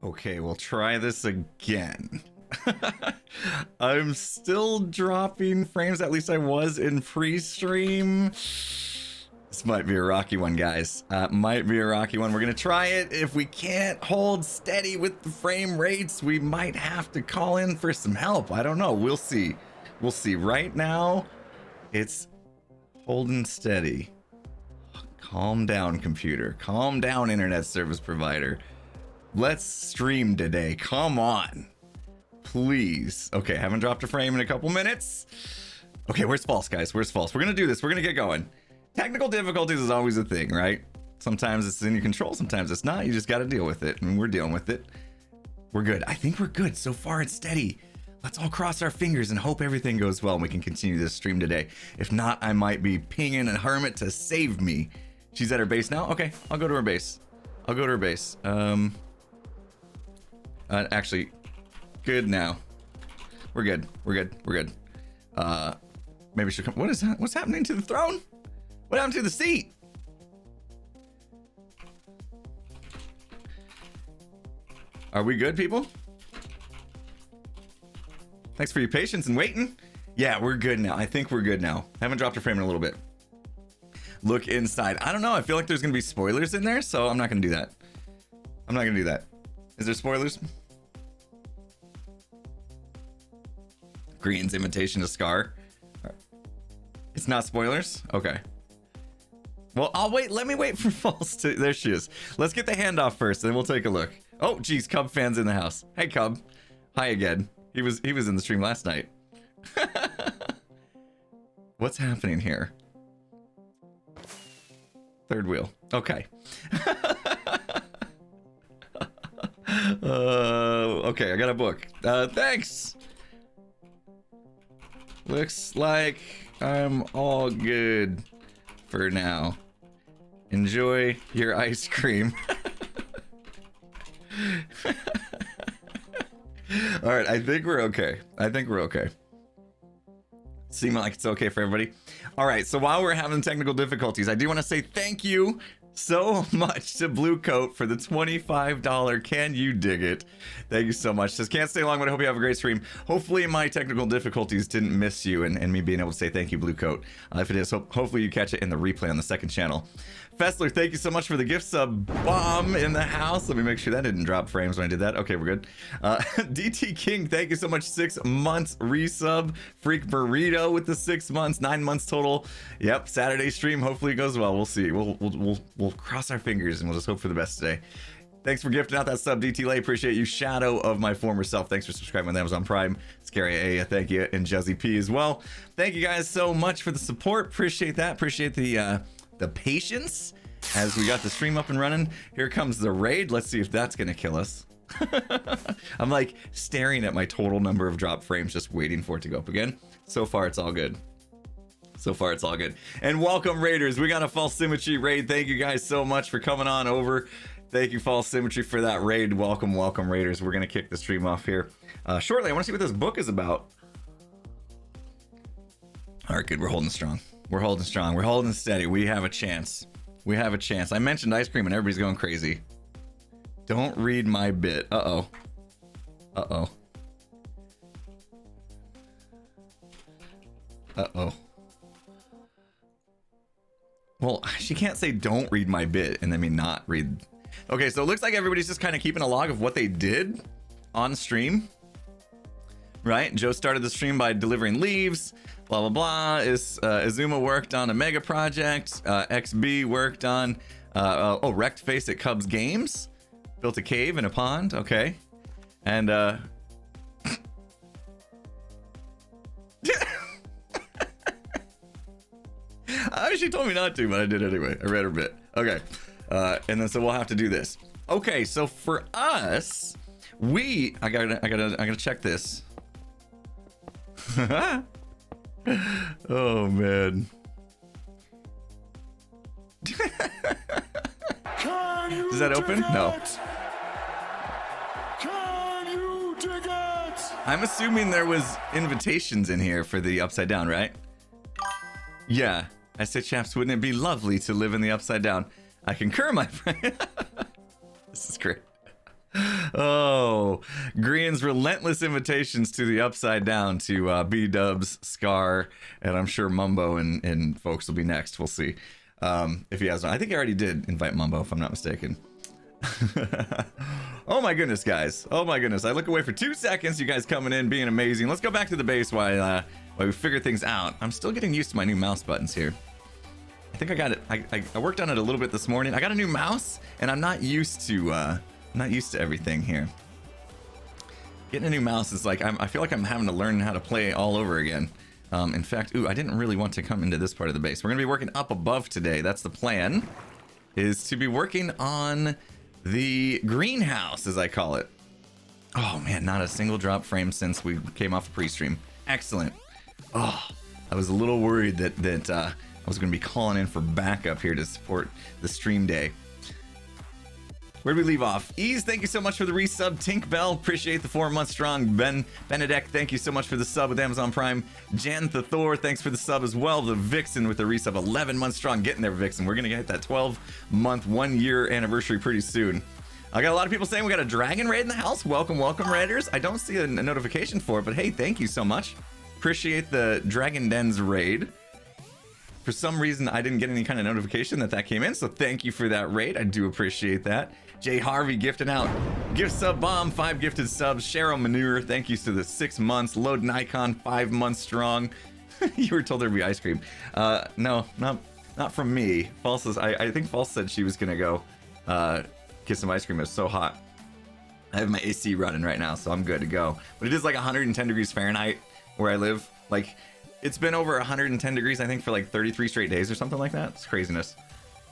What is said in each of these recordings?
Okay, we'll try this again. I'm still dropping frames, at least I was in pre-stream. This might be a rocky one, guys. Might be a rocky one. We're gonna try it. If we can't hold steady with the frame rates, we might have to call in for some help. I don't know, we'll see. We'll see. Right now, it's holding steady. Calm down, computer. Calm down, internet service provider. Let's stream today. Come on. Please. Okay, haven't dropped a frame in a couple minutes. Okay, where's false, guys? Where's false? We're gonna do this. We're gonna get going. Technical difficulties is always a thing, right? Sometimes it's in your control, sometimes it's not. You just gotta deal with it, and we're dealing with it. We're good. I think we're good. So far, it's steady. Let's all cross our fingers and hope everything goes well and we can continue this stream today. If not, I might be pinging a hermit to save me. She's at her base now? Okay, I'll go to her base. I'll go to her base. Actually, good now. We're good. We're good. We're good. Maybe she'll come. What is that? What's happening to the throne? What happened to the seat? Are we good, people? Thanks for your patience and waiting. Yeah, we're good now. I think we're good now. Haven't dropped a frame in a little bit. Look inside. I don't know. I feel like there's going to be spoilers in there, so I'm not going to do that. I'm not going to do that. Is there spoilers? Green's invitation to Scar. It's not spoilers? Okay. Well, I'll wait. Let me wait for false to... There she is. Let's get the handoff first, and then we'll take a look. Oh, geez. Cub fans in the house. Hey, Cub. Hi again. He was in the stream last night. What's happening here? Third wheel. Okay. Okay, I got a book. Thanks. Looks like I'm all good for now. Enjoy your ice cream. All right, I think we're okay. I think we're okay. Seem like it's okay for everybody. All right, so while we're having technical difficulties, I do want to say thank you so much to Blue Coat for the $25 Can You Dig It? Thank you so much. Says can't stay long, but I hope you have a great stream. Hopefully my technical difficulties didn't miss you and me being able to say thank you, Blue Coat. If it is, hopefully you catch it in the replay on the second channel. Fessler, thank you so much for the gift sub. Bomb in the house. Let me make sure that didn't drop frames when I did that. Okay, we're good. DT King, thank you so much. 6 months resub. Freak Burrito with the 6 months, 9 months total. Yep, Saturday stream. Hopefully it goes well. We'll see. We'll cross our fingers and we'll just hope for the best today. Thanks for gifting out that sub, DT Lay. Appreciate you. Shadow of my former self. Thanks for subscribing on Amazon Prime. Scary A, thank you. And Juzzy P as well. Thank you guys so much for the support. Appreciate that. Appreciate the patience as we got the stream up and running. Here comes the raid. Let's see if that's gonna kill us. I'm like staring at my total number of drop frames, just waiting for it to go up again. So far, it's all good. So far, it's all good. And welcome, Raiders. We got a False Symmetry raid. Thank you guys so much for coming on over. Thank you, False Symmetry, for that raid. Welcome, welcome, Raiders. We're gonna kick the stream off here shortly. I want to see what this book is about. All right, good. We're holding strong. We're holding strong. We're holding steady. We have a chance. We have a chance. I mentioned ice cream and everybody's going crazy. Don't read my bit. Uh-oh. Uh-oh. Uh-oh. Well, she can't say don't read my bit and then me not read. Okay, so it looks like everybody's just kind of keeping a log of what they did on stream. Right? Joe started the stream by delivering leaves. Blah, blah, blah. Izuma worked on a mega project. XB worked on, wrecked face at Cubs Games. Built a cave and a pond. Okay. And, she told me not to, but I did anyway. I read her bit. Okay. And then, so we'll have to do this. Okay. So for us, I gotta check this. Oh man. Does that open? No. Can you dig it? I'm assuming there was invitations in here for the upside down, right? Yeah. I said, chaps, wouldn't it be lovely to live in the upside down? I concur, my friend. This is great. Oh, Green's relentless invitations to the upside down to B-Dubs, Scar, and I'm sure Mumbo and folks will be next. We'll see. If he has, I think he already did invite Mumbo, if I'm not mistaken. Oh my goodness, guys. Oh my goodness. I look away for 2 seconds. You guys coming in, being amazing. Let's go back to the base while we figure things out. I'm still getting used to my new mouse buttons here. I think I got it. I worked on it a little bit this morning. I got a new mouse, and I'm not used to everything here. Getting a new mouse is like I feel like I'm having to learn how to play all over again. In fact, I didn't really want to come into this part of the base. We're gonna be working up above today. That's the plan. Is to be working on the greenhouse, as I call it. Oh man, not a single drop frame since we came off pre-stream. Excellent. Oh, I was a little worried that I was going to be calling in for backup here to support the stream day. Where did we leave off? Ease, thank you so much for the resub. Tink Bell, appreciate the 4 months strong. Ben Benedek, thank you so much for the sub with Amazon Prime. Jan the Thor, thanks for the sub as well. The Vixen with the resub, 11 months strong. Getting there, Vixen. We're going to hit that 12-month, 1-year anniversary pretty soon. I got a lot of people saying we got a dragon raid in the house. Welcome, welcome, Raiders. I don't see a notification for it, but hey, thank you so much. Appreciate the Dragon Dens raid. For some reason, I didn't get any kind of notification that came in, so thank you for that raid. I do appreciate that. Jay Harvey gifting out. Gift sub bomb, 5 gifted subs. Cheryl Manure, thank you to the 6 months. Load Nikon, 5 months strong. You were told there'd be ice cream. No, not from me. False is, I think False said she was gonna go get some ice cream. It's so hot. I have my AC running right now, so I'm good to go. But it is like 110 degrees Fahrenheit where I live. Like, it's been over 110 degrees, I think, for like 33 straight days or something like that. It's craziness.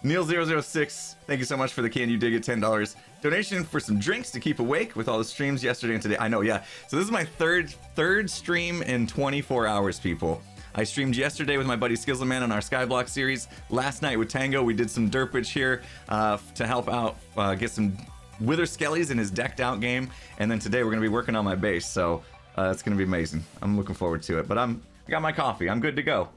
Neil006, thank you so much for the Can You Dig It $10 donation for some drinks to keep awake with all the streams yesterday and today. I know, yeah. So this is my third stream in 24 hours, people. I streamed yesterday with my buddy Skizzleman on our Skyblock series. Last night with Tango, we did some Derpage here to help out get some Wither Skellies in his decked out game. And then today we're going to be working on my base. So it's going to be amazing. I'm looking forward to it. But I got my coffee. I'm good to go.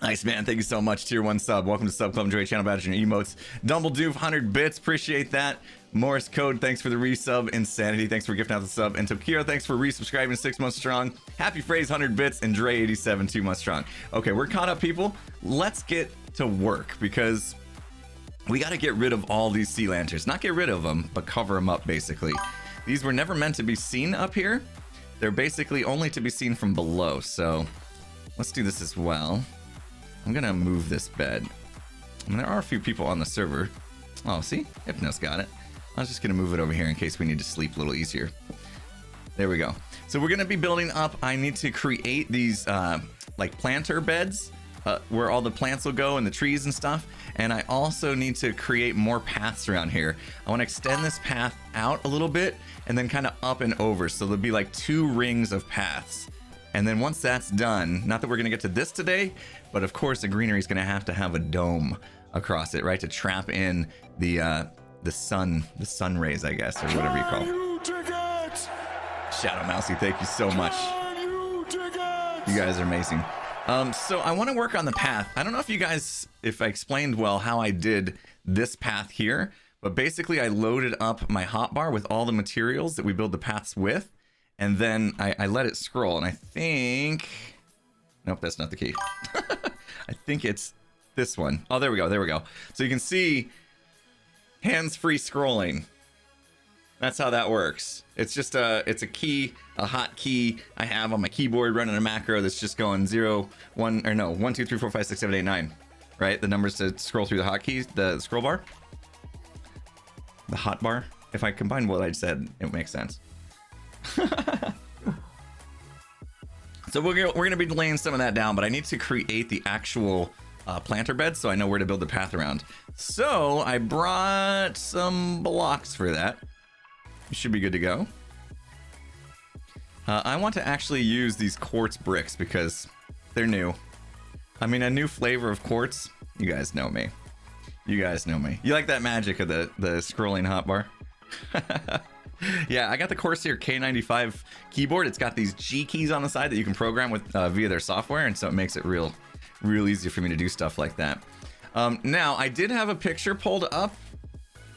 Nice, man. Thank you so much. Tier 1 sub. Welcome to Sub Club. Enjoy channel badge and your emotes. Dumbledoof, 100 bits. Appreciate that. Morris Code, thanks for the resub. Insanity, thanks for gifting out the sub. And Tokiro, thanks for resubscribing 6 months strong. Happy Phrase, 100 bits. And Dre87, 2 months strong. Okay, we're caught up, people. Let's get to work because we got to get rid of all these sea lanterns. Not get rid of them, but cover them up, basically. These were never meant to be seen up here. They're basically only to be seen from below. So let's do this as well. I'm gonna move this bed. I mean, there are a few people on the server. Oh, see? Hypnos got it. I was just gonna move it over here in case we need to sleep a little easier. There we go. So we're gonna be building up. I need to create these like planter beds where all the plants will go and the trees and stuff. And I also need to create more paths around here. I wanna extend this path out a little bit and then kind of up and over. So there'll be like 2 rings of paths. And then once that's done, not that we're gonna get to this today, but of course the greenery is gonna have to have a dome across it, right? To trap in the sun rays, I guess, or whatever you call it. Shadow Mousy, thank you so much. You guys are amazing. So I wanna work on the path. I don't know if I explained well how I did this path here, but basically I loaded up my hotbar with all the materials that we build the paths with. And then I let it scroll, and I think... Nope, that's not the key. I think it's this one. Oh, there we go, there we go. So you can see hands-free scrolling. That's how that works. It's just it's a key, a hot key I have on my keyboard running a macro that's just going 0, 1, or no, 1, 2, 3, 4, 5, 6, 7, 8, 9. Right? The numbers to scroll through the hotkeys, the scroll bar. The hot bar. If I combine what I said, it makes sense. So we're gonna be laying some of that down, but I need to create the actual planter bed so I know where to build the path around. So I brought some blocks for that. You should be good to go. I want to actually use these quartz bricks because they're new. I mean, a new flavor of quartz. You guys know me. You guys know me. You like that magic of the scrolling hotbar? Yeah, I got the Corsair K95 keyboard. It's got these G keys on the side that you can program with via their software, and so it makes it real easy for me to do stuff like that. Now, I did have a picture pulled up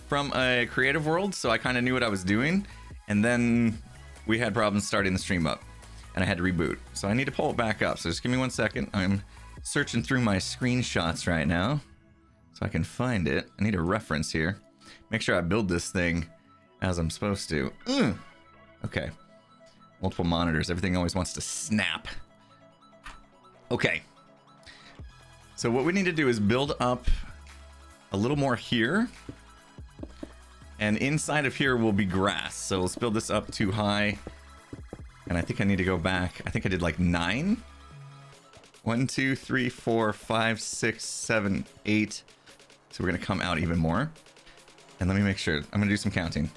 from a creative world, so I kind of knew what I was doing. And then we had problems starting the stream up, and I had to reboot. So I need to pull it back up. So just give me 1 second. I'm searching through my screenshots right now so I can find it. I need a reference here. Make sure I build this thing as I'm supposed to. Okay. Multiple monitors. Everything always wants to snap. Okay. So what we need to do is build up a little more here. And inside of here will be grass. So let's build this up too high. And I think I need to go back. I think I did like 9. 1, 2, 3, 4, 5, 6, 7, 8. So we're going to come out even more. And let me make sure. I'm going to do some counting.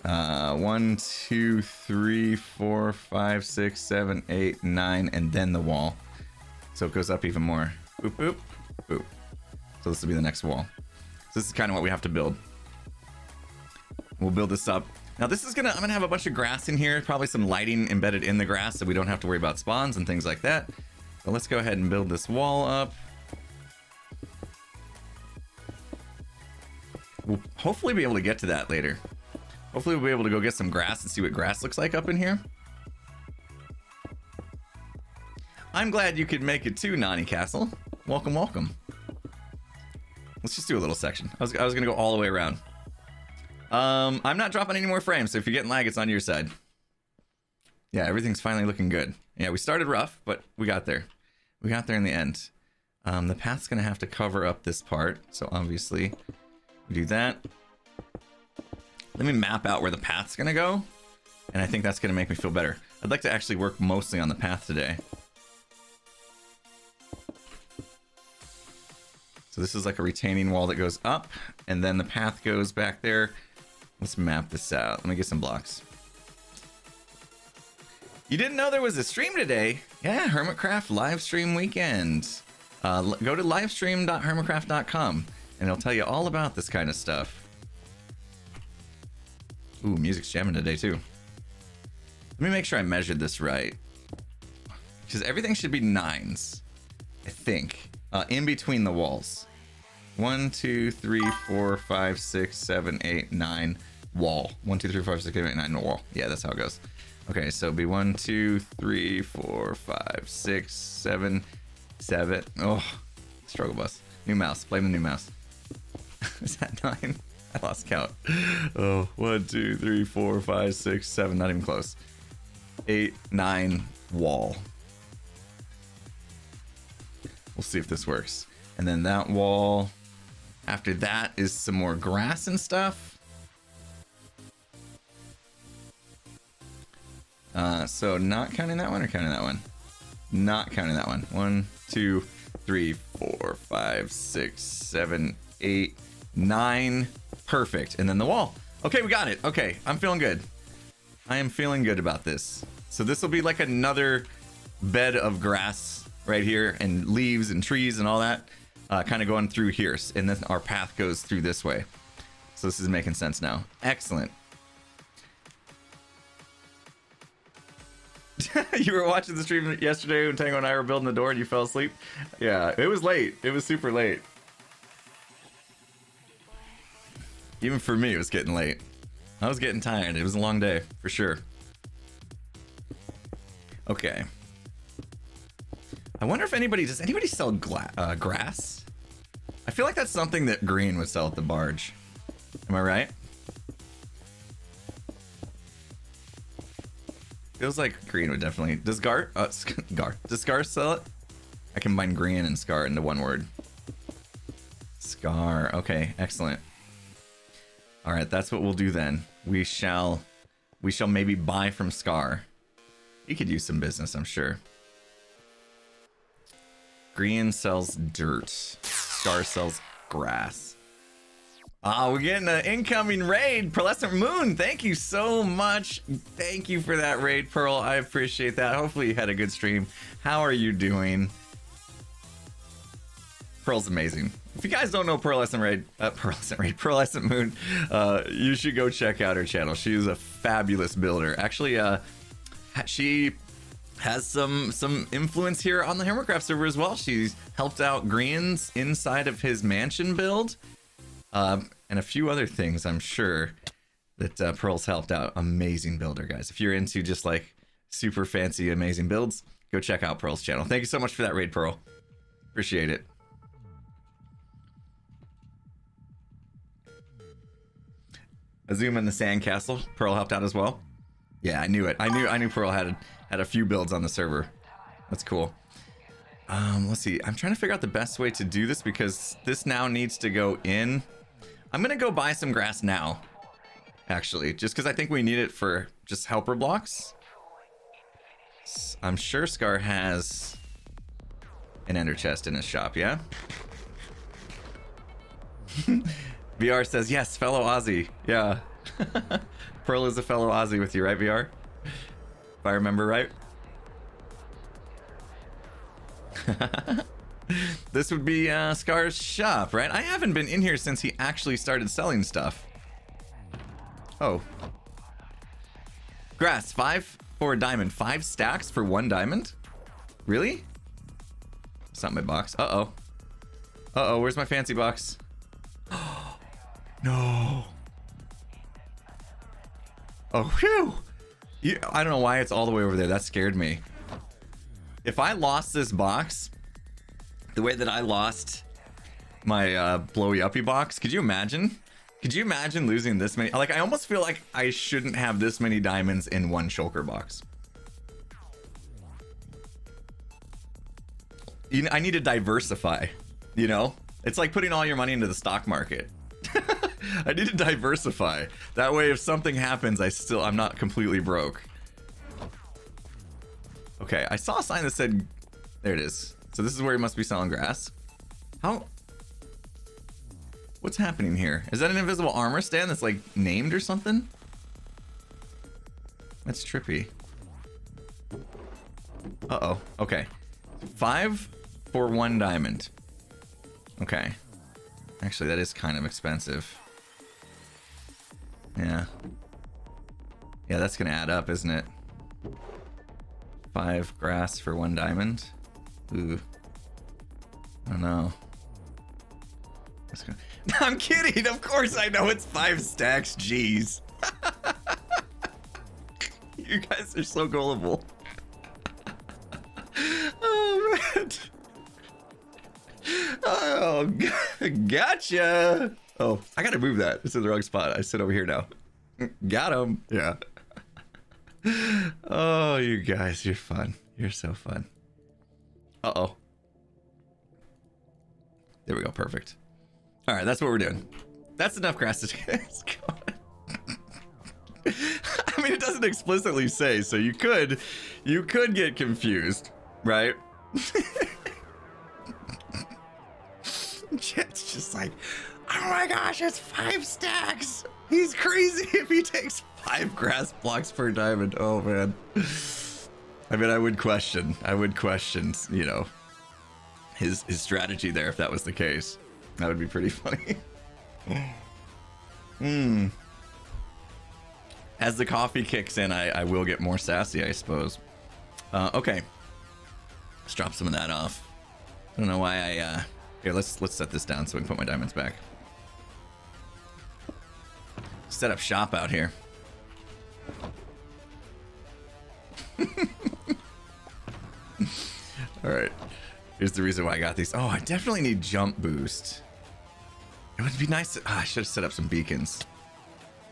1, 2, 3, 4, 5, 6, 7, 8, 9, and then the wall. So it goes up even more. Boop, boop, boop. So this will be the next wall. So this is kind of what we have to build. We'll build this up. Now this is I'm gonna have a bunch of grass in here, probably some lighting embedded in the grass so we don't have to worry about spawns and things like that. So let's go ahead and build this wall up. We'll hopefully be able to get to that later. Hopefully we'll be able to go get some grass and see what grass looks like up in here. I'm glad you could make it too, Nani Castle. Welcome, welcome. Let's just do a little section. I was gonna go all the way around. I'm not dropping any more frames, so if you're getting lag, it's on your side. Yeah, everything's finally looking good. Yeah, we started rough, but we got there. We got there in the end. The path's gonna have to cover up this part, so obviously we do that. Let me map out where the path's gonna go, and I think that's gonna make me feel better. I'd like to actually work mostly on the path today. So this is like a retaining wall that goes up, and then the path goes back there. Let's map this out. Let me get some blocks. You didn't know there was a stream today? Yeah, Hermitcraft live stream weekend. Go to livestream.hermitcraft.com and it'll tell you all about this kind of stuff. Ooh, music's jamming today too. Let me make sure I measured this right. Because everything should be 9s, I think, in between the walls. 1, 2, 3, 4, 5, 6, 7, 8, 9 wall. 1, 2, 3, 4, 5, 6, 7, 8, 9 wall. Yeah, that's how it goes. Okay, so it'll be 1, 2, 3, 4, 5, 6, 7, 7. Oh, struggle bus. New mouse. Blame the new mouse. Is that 9? I lost count. Oh, 1, 2, 3, 4, 5, 6, 7. Not even close. 8, 9 wall. We'll see if this works. And then that wall. After that is some more grass and stuff. So not counting that one or counting that one? Not counting that one. 1, 2, 3, 4, 5, 6, 7, 8, 9. Perfect. And then the wall. Okay, we got it. Okay, I'm feeling good. I am feeling good about this. So this will be like another bed of grass right here and leaves and trees and all that. Kind of going through here, and then our path goes through this way. So this is making sense now. Excellent. You were watching the stream yesterday when Tango and I were building the door and you fell asleep? Yeah, it was late. It was super late. Even for me, it was getting late. I was getting tired. It was a long day, for sure. Okay. I wonder if does anybody sell grass? I feel like that's something that Green would sell at the barge. Am I right? Feels like Green would definitely. Does does Scar sell it? I combine Green and Scar into one word. Scar. Okay, excellent. All right, that's what we'll do then. We shall maybe buy from Scar. He could use some business, I'm sure. Green sells dirt. Scar sells grass. We're getting an incoming raid. Pearlescent Moon, thank you so much. Thank you for that raid, Pearl. I appreciate that. Hopefully you had a good stream. How are you doing? Pearl's amazing. If you guys don't know Pearlescent Moon, you should go check out her channel. She's a fabulous builder. Actually, she has some influence here on the Hermitcraft server as well. She's helped out Green's inside of his mansion build. and a few other things, I'm sure, that Pearl's helped out. Amazing builder, guys. If you're into just like super fancy, amazing builds, go check out Pearl's channel. Thank you so much for that raid, Pearl. Appreciate it. Azuma in the sandcastle. Pearl helped out as well. Yeah, I knew it. I knew Pearl had a few builds on the server. That's cool. Let's see. I'm trying to figure out the best way to do this because this now needs to go in. I'm gonna go buy some grass now, actually, just because I think we need it for just helper blocks. I'm sure Scar has an ender chest in his shop, yeah? VR says, yes, fellow Aussie. Yeah. Pearl is a fellow Aussie with you, right, VR? If I remember right. This would be Scar's shop, right? I haven't been in here since he actually started selling stuff. Oh. Grass, 5 for a diamond. 5 stacks for 1 diamond? Really? It's not my box. Uh-oh. Uh-oh, where's my fancy box? No. Oh, phew. I don't know why it's all the way over there. That scared me. If I lost this box, the way that I lost my blowy uppy box, could you imagine? Could you imagine losing this many? Like, I almost feel like I shouldn't have this many diamonds in one shulker box. I need to diversify, you know? It's like putting all your money into the stock market. I need to diversify. That way, if something happens, I'm not completely broke. Okay, I saw a sign that said, there it is. So this is where he must be selling grass. How? What's happening here? Is that an invisible armor stand that's like named or something? That's trippy. Uh-oh, okay. 5 for 1 diamond. Okay. Actually, that is kind of expensive. Yeah. Yeah, that's gonna add up, isn't it? 5 grass for 1 diamond. Ooh. I don't know. I'm kidding! Of course I know it's 5 stacks, jeez. You guys are so gullible. Oh, man. Oh, gotcha. Oh, I gotta move that. It's in the wrong spot. I sit over here now. Got him. Yeah. Oh, you guys, you're fun. You're so fun. Uh-oh. There we go. Perfect. All right, that's what we're doing. That's enough grass to I mean, it doesn't explicitly say, so you could get confused, right? Chat's just like, oh my gosh, it's 5 stacks. He's crazy if he takes 5 grass blocks per diamond. Oh man. I mean, I would question, you know, his strategy there if that was the case. That would be pretty funny. As the coffee kicks in, I will get more sassy, I suppose. Okay. Let's drop some of that off. I don't know why I here, let's set this down so we can put my diamonds back. Set up shop out here. All right. Here's the reason why I got these. Oh, I definitely need jump boost. It would be nice to, I should have set up some beacons.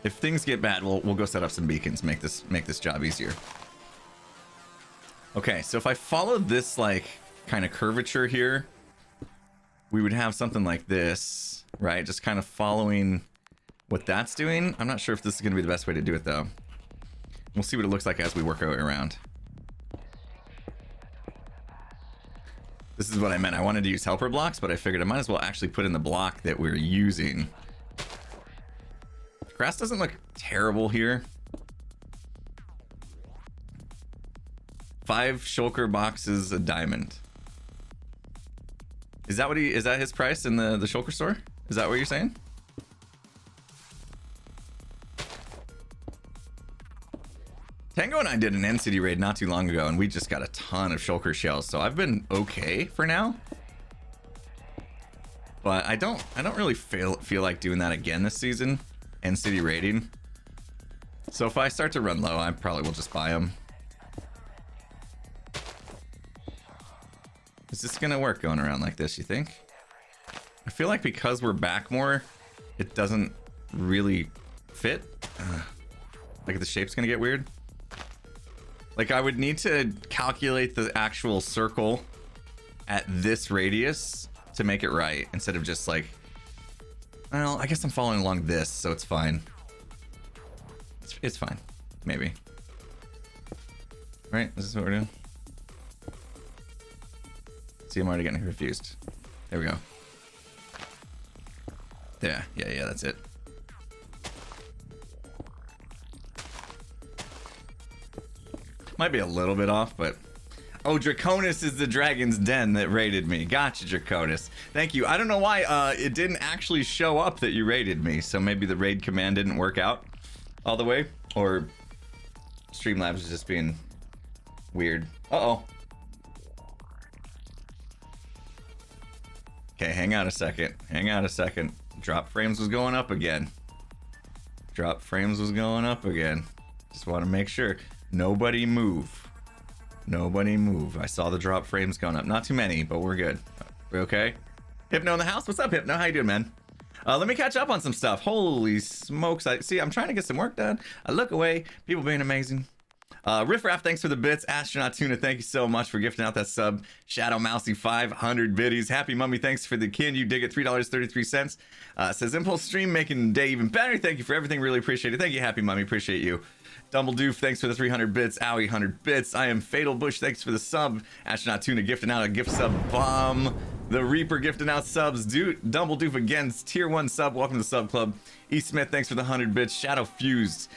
If things get bad, we'll go set up some beacons, make this job easier. Okay, so if I follow this like kind of curvature here, we would have something like this, right? Just kind of following what that's doing. I'm not sure if this is going to be the best way to do it though. We'll see what it looks like as we work our way around. This is what I meant. I wanted to use helper blocks, but I figured I might as well actually put in the block that we're using. Grass doesn't look terrible here. 5 shulker boxes a diamond. Is that what is that his price in the shulker store? Is that what you're saying? Tango and I did an End City raid not too long ago, and we just got a ton of shulker shells, so I've been okay for now. But I don't really feel like doing that again this season. End city raiding. So if I start to run low, I probably will just buy them. Is this gonna work going around like this, you think? I feel like because we're back more, it doesn't really fit. Like the shape's gonna get weird. Like I would need to calculate the actual circle at this radius to make it right, instead of just like, well, I guess I'm following along this, so it's fine. It's fine, maybe. Right, is this what we're doing? See, I'm already getting confused. There we go. Yeah, that's it. Might be a little bit off, but... Oh, Draconis is the dragon's den that raided me. Gotcha, Draconis. Thank you. I don't know why it didn't actually show up that you raided me, so maybe the raid command didn't work out all the way, or Streamlabs is just being weird. Uh-oh. Okay, hang out a second. Hang out a second. Drop frames was going up again. Drop frames was going up again. Just want to make sure. Nobody move. Nobody move. I saw the drop frames going up. Not too many, but we're good. We okay? Hypno in the house? What's up, Hypno? How you doing, man? Let me catch up on some stuff. Holy smokes. I'm trying to get some work done. I look away. People being amazing. Riffraff, thanks for the bits. Astronaut Tuna, thank you so much for gifting out that sub. Shadow Mousy, 500 biddies. Happy Mummy, thanks for the kin. You dig it, $3.33. Says Impulse Stream, making the day even better. Thank you for everything. Really appreciate it. Thank you, Happy Mummy. Appreciate you. Dumbledoof, thanks for the 300 bits. Owie, 100 bits. I am Fatal Bush, thanks for the sub. Astronaut Tuna gifting out a gift sub bomb. The Reaper gifting out subs. Dumbledoof again, tier 1 sub. Welcome to the sub club. E. Smith, thanks for the 100 bits. Shadow Fused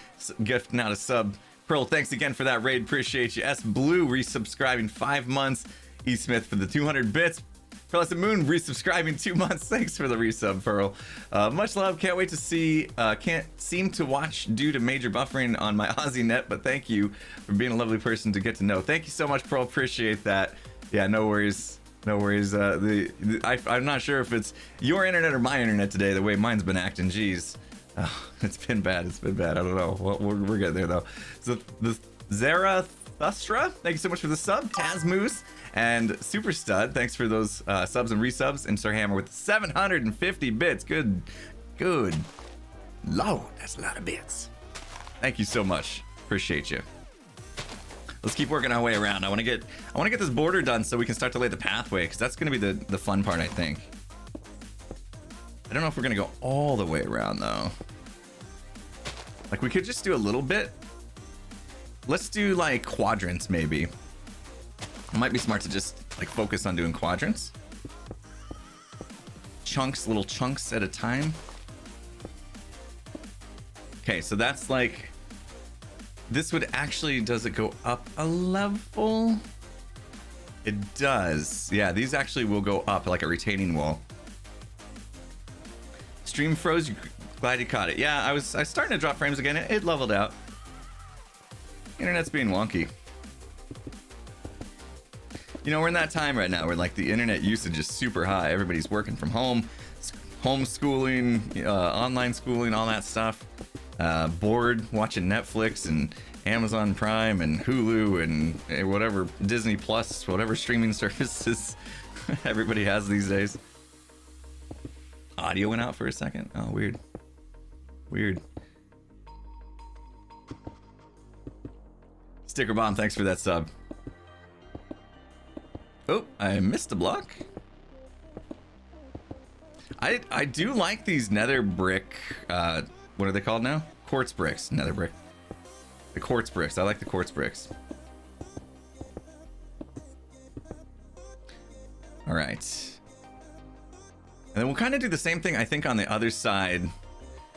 gifting out a sub. Pearl, thanks again for that raid. Appreciate you. S. Blue resubscribing 5 months. E. Smith for the 200 bits. Pearlescent Moon resubscribing 2 months. Thanks for the resub, Pearl. Much love. Can't wait to see. Can't seem to watch due to major buffering on my Aussie net, but thank you for being a lovely person to get to know. Thank you so much, Pearl. Appreciate that. Yeah, no worries. No worries. I'm not sure if it's your internet or my internet today, the way mine's been acting. Jeez. Oh, it's been bad. It's been bad. I don't know. Well, we're getting there, though. So, the Zarathustra, thank you so much for the sub. Tazmoose and Super Stud, thanks for those subs and resubs. And Sir Hammer with 750 bits. Good Lord, that's a lot of bits. Thank you so much. Appreciate you. Let's keep working our way around. I want to get this border done so we can start to lay the pathway, because that's going to be the fun part, I think. I don't know if we're going to go all the way around, though. Like, we could just do a little bit. Let's do, like, quadrants, maybe. It might be smart to just, like, focus on doing quadrants. Chunks, little chunks at a time. Okay, so that's, like... This would actually... Does it go up a level? It does. Yeah, these actually will go up, like a retaining wall. Stream froze. Glad you caught it. Yeah, I was starting to drop frames again. It leveled out. Internet's being wonky. You know, we're in that time right now where like the internet usage is super high. Everybody's working from home, homeschooling, online schooling, all that stuff. Bored watching Netflix and Amazon Prime and Hulu and whatever Disney Plus, whatever streaming services everybody has these days. Audio went out for a second. Oh, weird. Weird. Sticker Bomb, thanks for that sub. Oh, I missed a block. I do like these nether brick, what are they called now? Quartz bricks, nether brick. The quartz bricks, I like the quartz bricks. All right. And then we'll kind of do the same thing, I think, on the other side.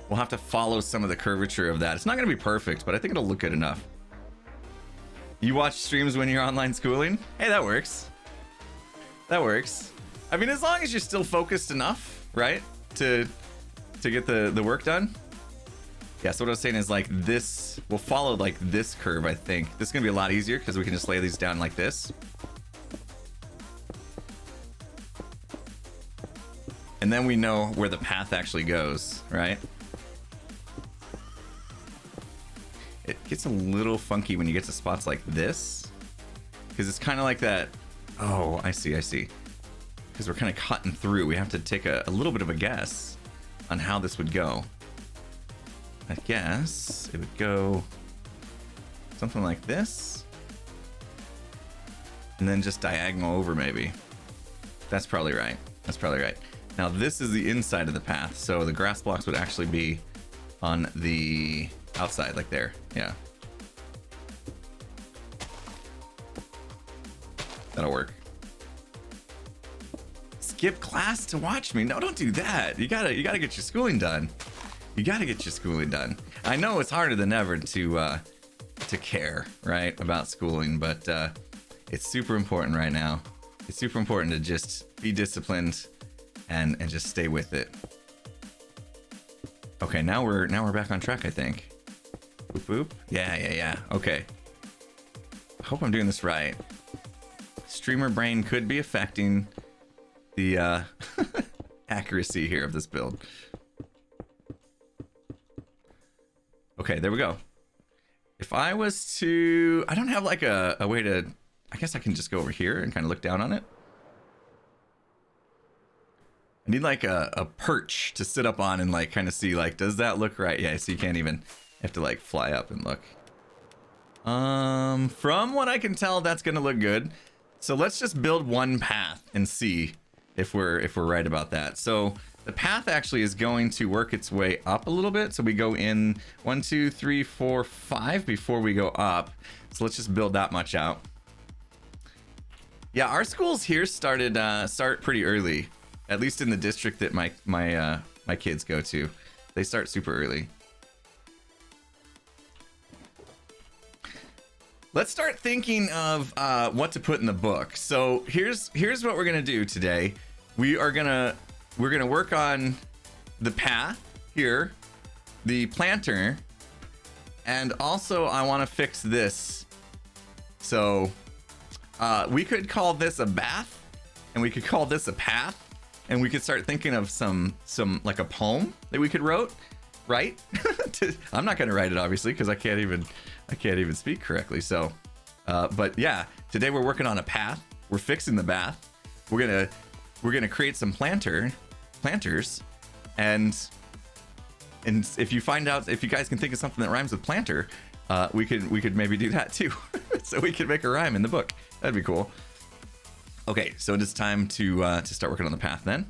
We'll have to follow some of the curvature of that. It's not going to be perfect, but I think it'll look good enough. You watch streams when you're online schooling? Hey, that works. That works. I mean, as long as you're still focused enough, right? To get the work done. Yeah, so what I was saying is like this, we'll follow like this curve, I think. This is going to be a lot easier because we can just lay these down like this. and then we know where the path actually goes, right? It gets a little funky when you get to spots like this, because it's kind of like that. Oh, I see. Because we're kind of cutting through. We have to take a little bit of a guess on how this would go. I guess it would go something like this, and then just diagonal over maybe. That's probably right. Now this is the inside of the path, so the grass blocks would actually be on the outside, like there. Yeah. That'll work. Skip class to watch me? No, don't do that. You gotta get your schooling done. I know it's harder than ever to care, right, about schooling, but it's super important right now. It's super important to just be disciplined and just stay with it. Okay, now we're back on track, I think. Boop boop. Yeah. Okay. I hope I'm doing this right. Streamer brain could be affecting the accuracy here of this build. Okay, there we go. If I was to, I don't have like a way to, I guess I can just go over here and kind of look down on it. I need like a perch to sit up on and like kind of see like, does that look right? Yeah, so you can't even, you have to like fly up and look. From what I can tell, that's gonna look good. So let's just build one path and see if we're right about that. So the path actually is going to work its way up a little bit. So we go in 1, 2, 3, 4, 5 before we go up. So let's just build that much out. Yeah, our schools here start pretty early, at least in the district that my kids go to. They start super early. Let's start thinking of what to put in the book. So here's what we're gonna do today. We're gonna work on the path here, the planter, and also I want to fix this. So we could call this a bath, and we could call this a path, and we could start thinking of some like a poem that we could write. I'm not gonna write it obviously because I can't even speak correctly. So, but yeah, today we're working on a path. We're fixing the bath. We're gonna create some planters, and if you guys can think of something that rhymes with planter, we could maybe do that too. So we could make a rhyme in the book. That'd be cool. Okay, so it is time to start working on the path then.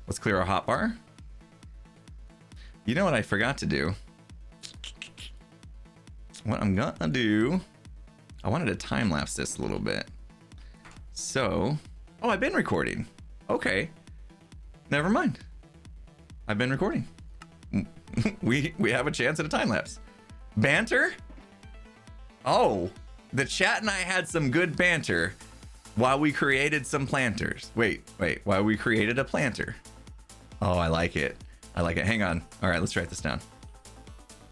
Let's clear our hotbar. You know what I forgot to do? What I'm gonna do, I wanted to time lapse this a little bit. So, oh, I've been recording. Okay, never mind. I've been recording. we have a chance at a time lapse. Banter? Oh, the chat and I had some good banter while we created some planters. Wait, while we created a planter. Oh, I like it. Hang on. All right, let's write this down.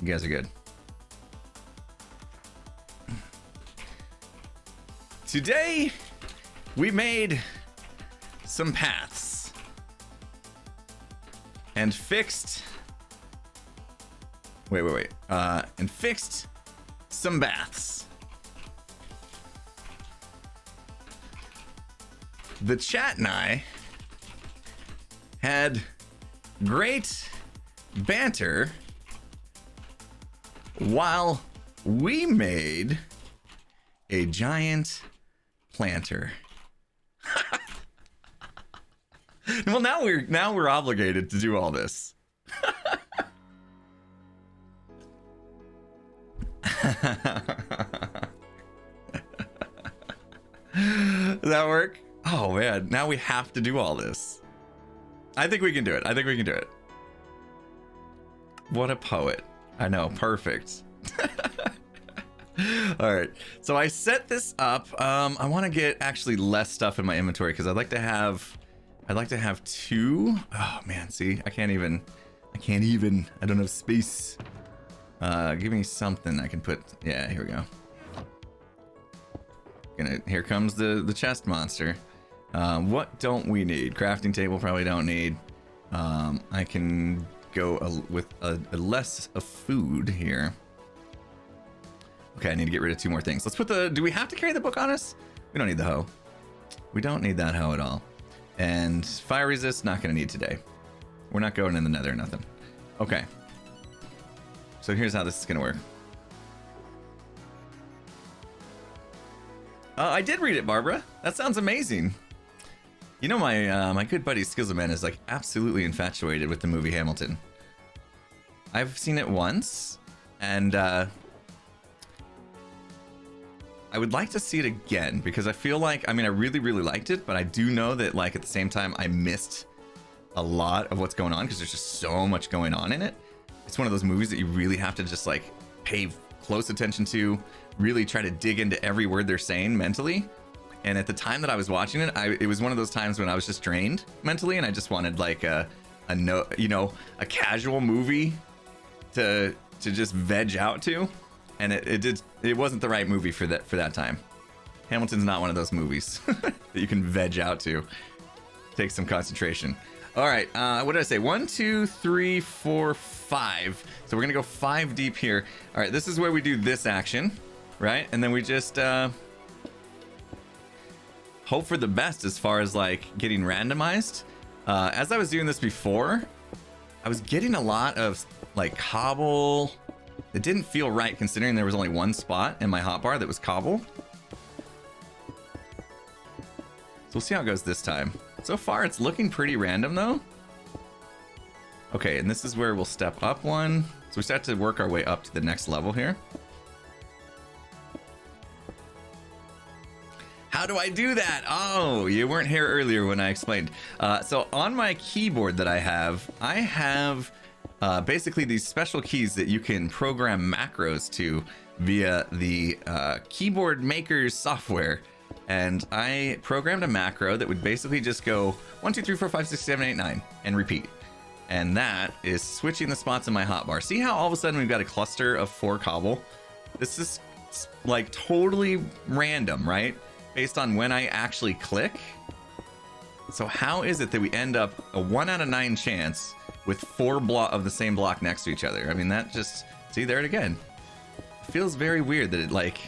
You guys are good. Today, we made some paths and fixed. And fixed some baths. The chat and I had great banter while we made a giant planter. Well, now we're obligated to do all this. Does that work? Oh man, now we have to do all this. I think we can do it. What a poet. I know, perfect. All right, so I set this up. I want to get actually less stuff in my inventory because I'd like to have two. Oh man, see, I can't even. I don't have space. Give me something I can put. Yeah, here we go. Here comes the chest monster. What don't we need? Crafting table probably don't need. I can go with a less of food here. Okay, I need to get rid of 2 more things. Let's put the... Do we have to carry the book on us? We don't need the hoe. We don't need that hoe at all. And fire resist, not going to need today. We're not going in the nether or nothing. Okay. So here's how this is going to work. I did read it, Barbara. That sounds amazing. You know, my good buddy Skillsman is like absolutely infatuated with the movie Hamilton. I've seen it once, and I would like to see it again because I feel like, I mean, I really, really liked it, but I do know that like at the same time I missed a lot of what's going on because there's just so much going on in it. It's one of those movies that you really have to just like pay close attention to, really try to dig into every word they're saying mentally. And at the time that I was watching it, it was one of those times when I was just drained mentally, and I just wanted like a casual movie to just veg out to, and it wasn't the right movie for that time. Hamilton's not one of those movies that you can veg out to. Take some concentration. All right, what did I say? 1, 2, 3, 4, 5. So we're gonna go 5 deep here. All right, this is where we do this action, right? And then we just hope for the best as far as like getting randomized. As I was doing this before, I was getting a lot of like cobble. It didn't feel right considering there was only 1 spot in my hotbar that was cobble. So we'll see how it goes this time. So far it's looking pretty random though. Okay, and this is where we'll step up 1. So we start to work our way up to the next level here. How do I do that? Oh, you weren't here earlier when I explained. So on my keyboard that I have basically these special keys that you can program macros to via the keyboard maker's software. And I programmed a macro that would basically just go 1, 2, 3, 4, 5, 6, 7, 8, 9 and repeat. And that is switching the spots in my hotbar. See how all of a sudden we've got a cluster of 4 cobble? This is like totally random, right? Based on when I actually click. So how is it that we end up a 1 out of 9 chance with 4 of the same block next to each other? I mean, that just, see there it again. It feels very weird that it like,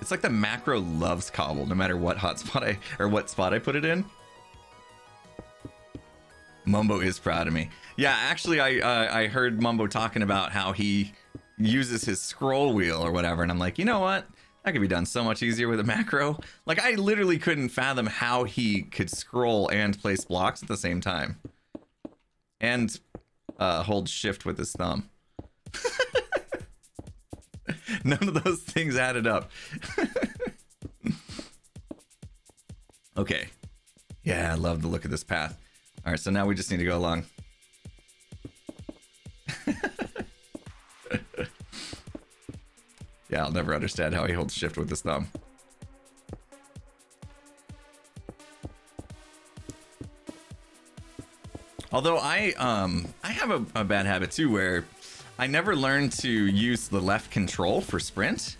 it's like the macro loves cobble no matter what hotspot what spot I put it in. Mumbo is proud of me. Yeah, actually I heard Mumbo talking about how he uses his scroll wheel or whatever, and I'm like, you know what? That could be done so much easier with a macro. Like, I literally couldn't fathom how he could scroll and place blocks at the same time. And hold shift with his thumb. None of those things added up. Okay. Yeah, I love the look of this path. All right, so now we just need to go along. Yeah, I'll never understand how he holds shift with his thumb. Although I have a bad habit too, where I never learned to use the left control for sprint.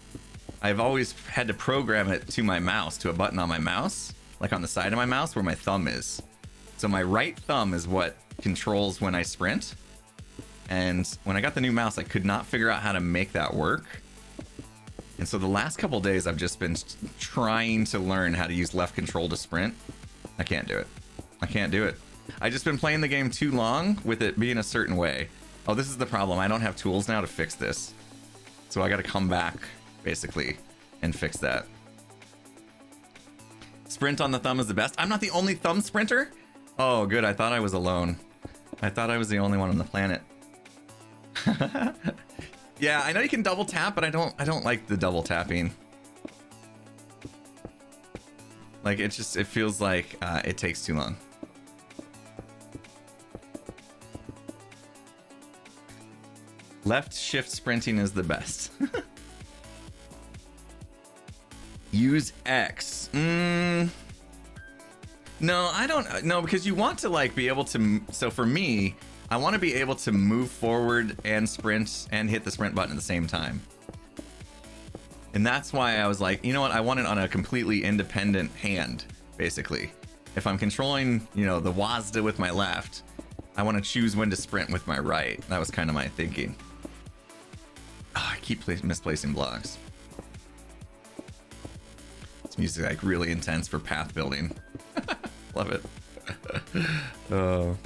I've always had to program it to my mouse, to a button on my mouse, like on the side of my mouse where my thumb is. So my right thumb is what controls when I sprint. And when I got the new mouse, I could not figure out how to make that work. And so the last couple days, I've just been trying to learn how to use left control to sprint. I can't do it. I can't do it. I've just been playing the game too long with it being a certain way. Oh, this is the problem. I don't have tools now to fix this. So I got to come back, basically, and fix that. Sprint on the thumb is the best. I'm not the only thumb sprinter? Oh, good. I thought I was alone. I thought I was the only one on the planet. Yeah, I know you can double tap, but I don't like the double tapping. Like, it feels like it takes too long. Left shift sprinting is the best. Use X. No, I don't. No, because you want to like be able to. So for me, I want to be able to move forward and sprint and hit the sprint button at the same time. And that's why I was like, you know what? I want it on a completely independent hand, basically. If I'm controlling, you know, the WASD with my left I want to choose when to sprint with my right. That was kind of my thinking. Oh, I keep misplacing blocks. This music is like really intense for path building. Love it. Oh.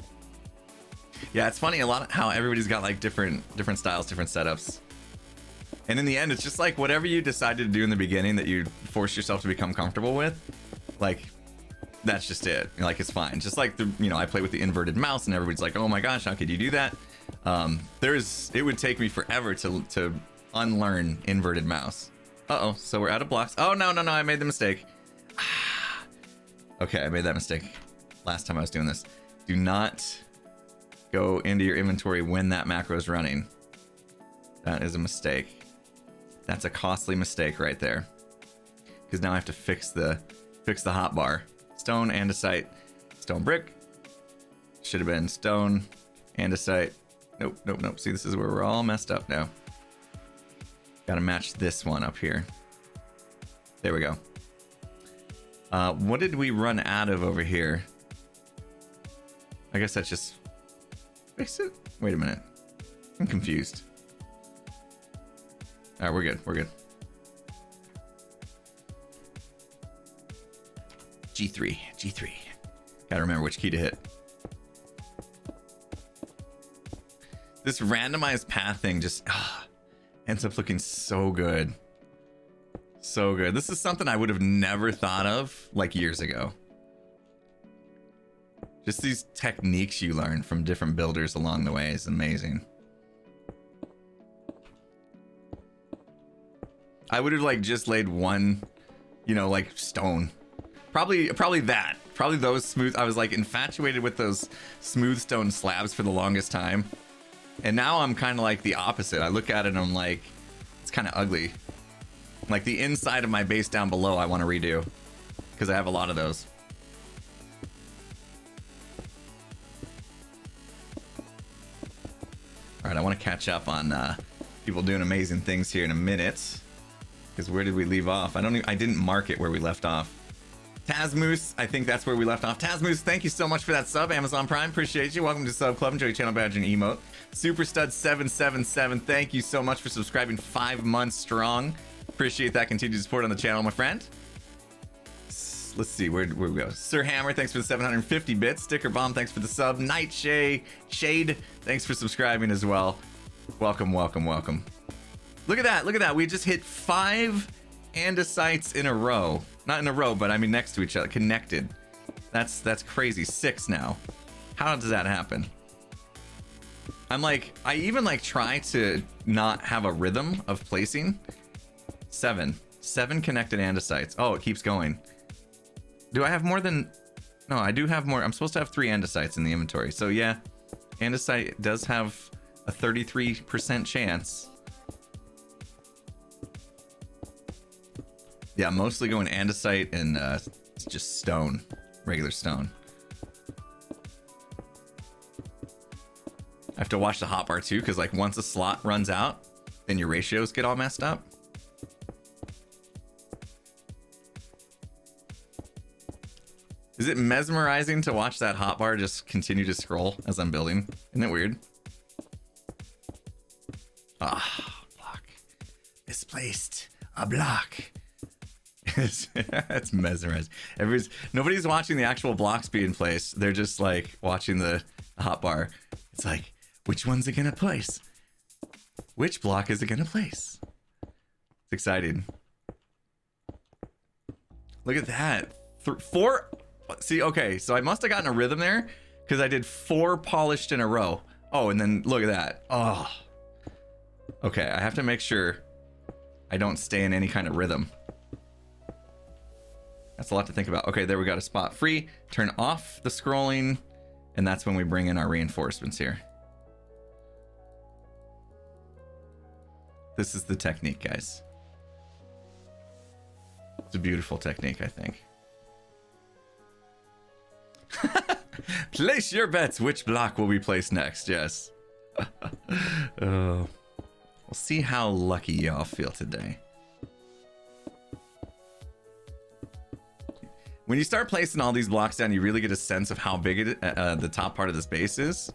Yeah, it's funny a lot how everybody's got like different styles, different setups. And in the end, it's just like whatever you decided to do in the beginning that you force yourself to become comfortable with, like that's just it. Like it's fine. Just like the, you know, I play with the inverted mouse and everybody's like, oh my gosh, how could you do that? It would take me forever to unlearn inverted mouse. Uh-oh, so we're out of blocks. Oh no, I made the mistake. Okay, I made that mistake last time I was doing this. Do not go into your inventory when that macro is running. That is a mistake. That's a costly mistake right there. Because now I have to fix the hotbar. Stone, andesite, stone brick. Should have been stone, andesite. Nope. See, this is where we're all messed up now. Gotta match this one up here. There we go. What did we run out of over here? I guess that's just... Fix it? Wait a minute. I'm confused. All right, we're good. G3. Gotta remember which key to hit. This randomized path thing just ends up looking so good. So good. This is something I would have never thought of like years ago. Just these techniques you learn from different builders along the way is amazing. I would have like just laid one, you know, like stone. Probably that. Probably those smooth. I was like infatuated with those smooth stone slabs for the longest time. And now I'm kind of like the opposite. I look at it and I'm like, it's kind of ugly. Like the inside of my base down below I want to redo. Because I have a lot of those. Alright, I want to catch up on people doing amazing things here in a minute. Because where did we leave off? I didn't mark it where we left off. Tazmoose, I think that's where we left off. Tazmoose, thank you so much for that sub. Amazon Prime, appreciate you. Welcome to Sub Club. Enjoy your channel badge and emote. Superstud777, thank you so much for subscribing 5 months strong. Appreciate that continued support on the channel, my friend. Let's see, where we go? Sir Hammer, thanks for the 750 bits. Sticker Bomb, thanks for the sub. Shade, thanks for subscribing as well. Welcome. Look at that. We just hit 5 andesites in a row. Not in a row, but I mean next to each other, connected. That's crazy. 6 now. How does that happen? I even try to not have a rhythm of placing. 7 connected andesites. Oh, it keeps going. Do I have more than... No, I do have more. I'm supposed to have 3 andesites in the inventory. So yeah, andesite does have a 33% chance. Yeah, mostly going andesite and just stone, regular stone. I have to watch the hotbar too, because like once a slot runs out, then your ratios get all messed up. Is it mesmerizing to watch that hotbar just continue to scroll as I'm building? Isn't it weird? Ah, block. Misplaced. A block. It's mesmerizing. Nobody's watching the actual blocks being placed. They're just like watching the hotbar. It's like, which one's it gonna place? Which block is it gonna place? It's exciting. Look at that. 4. See, okay, so I must have gotten a rhythm there because I did 4 polished in a row. Oh, and then look at that. Oh. Okay, I have to make sure I don't stay in any kind of rhythm. That's a lot to think about. Okay, there we got a spot free. Turn off the scrolling, and that's when we bring in our reinforcements here. This is the technique, guys. It's a beautiful technique, I think. Place your bets. Which block will be placed next? Yes. We'll see how lucky y'all feel today. When you start placing all these blocks down, you really get a sense of how big the top part of this base is.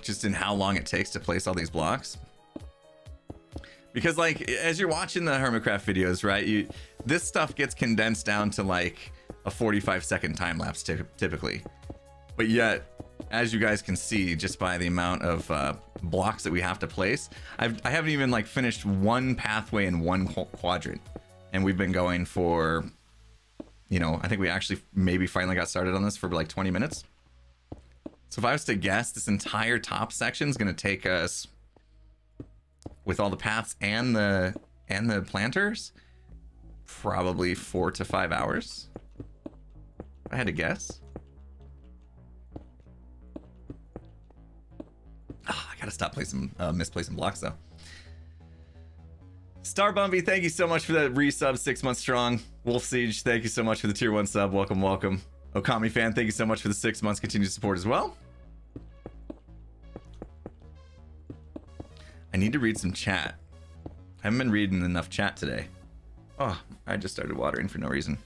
Just in how long it takes to place all these blocks. Because like, as you're watching the Hermitcraft videos, right, this stuff gets condensed down to like a 45-second time lapse typically. But yet, as you guys can see, just by the amount of blocks that we have to place, I haven't even like finished one pathway in one quadrant. And we've been going for, you know, I think we actually maybe finally got started on this for like 20 minutes. So if I was to guess, this entire top section is going to take us, with all the paths and the planters, probably 4 to 5 hours. If I had to guess. I gotta stop misplacing blocks though. Star Bumpy, thank you so much for that resub, 6 months strong. Wolf Siege, thank you so much for the tier 1 sub. Welcome, welcome. Okami fan, thank you so much for the 6 months continued support as well. I need to read some chat. I haven't been reading enough chat today. Oh, I just started watering for no reason.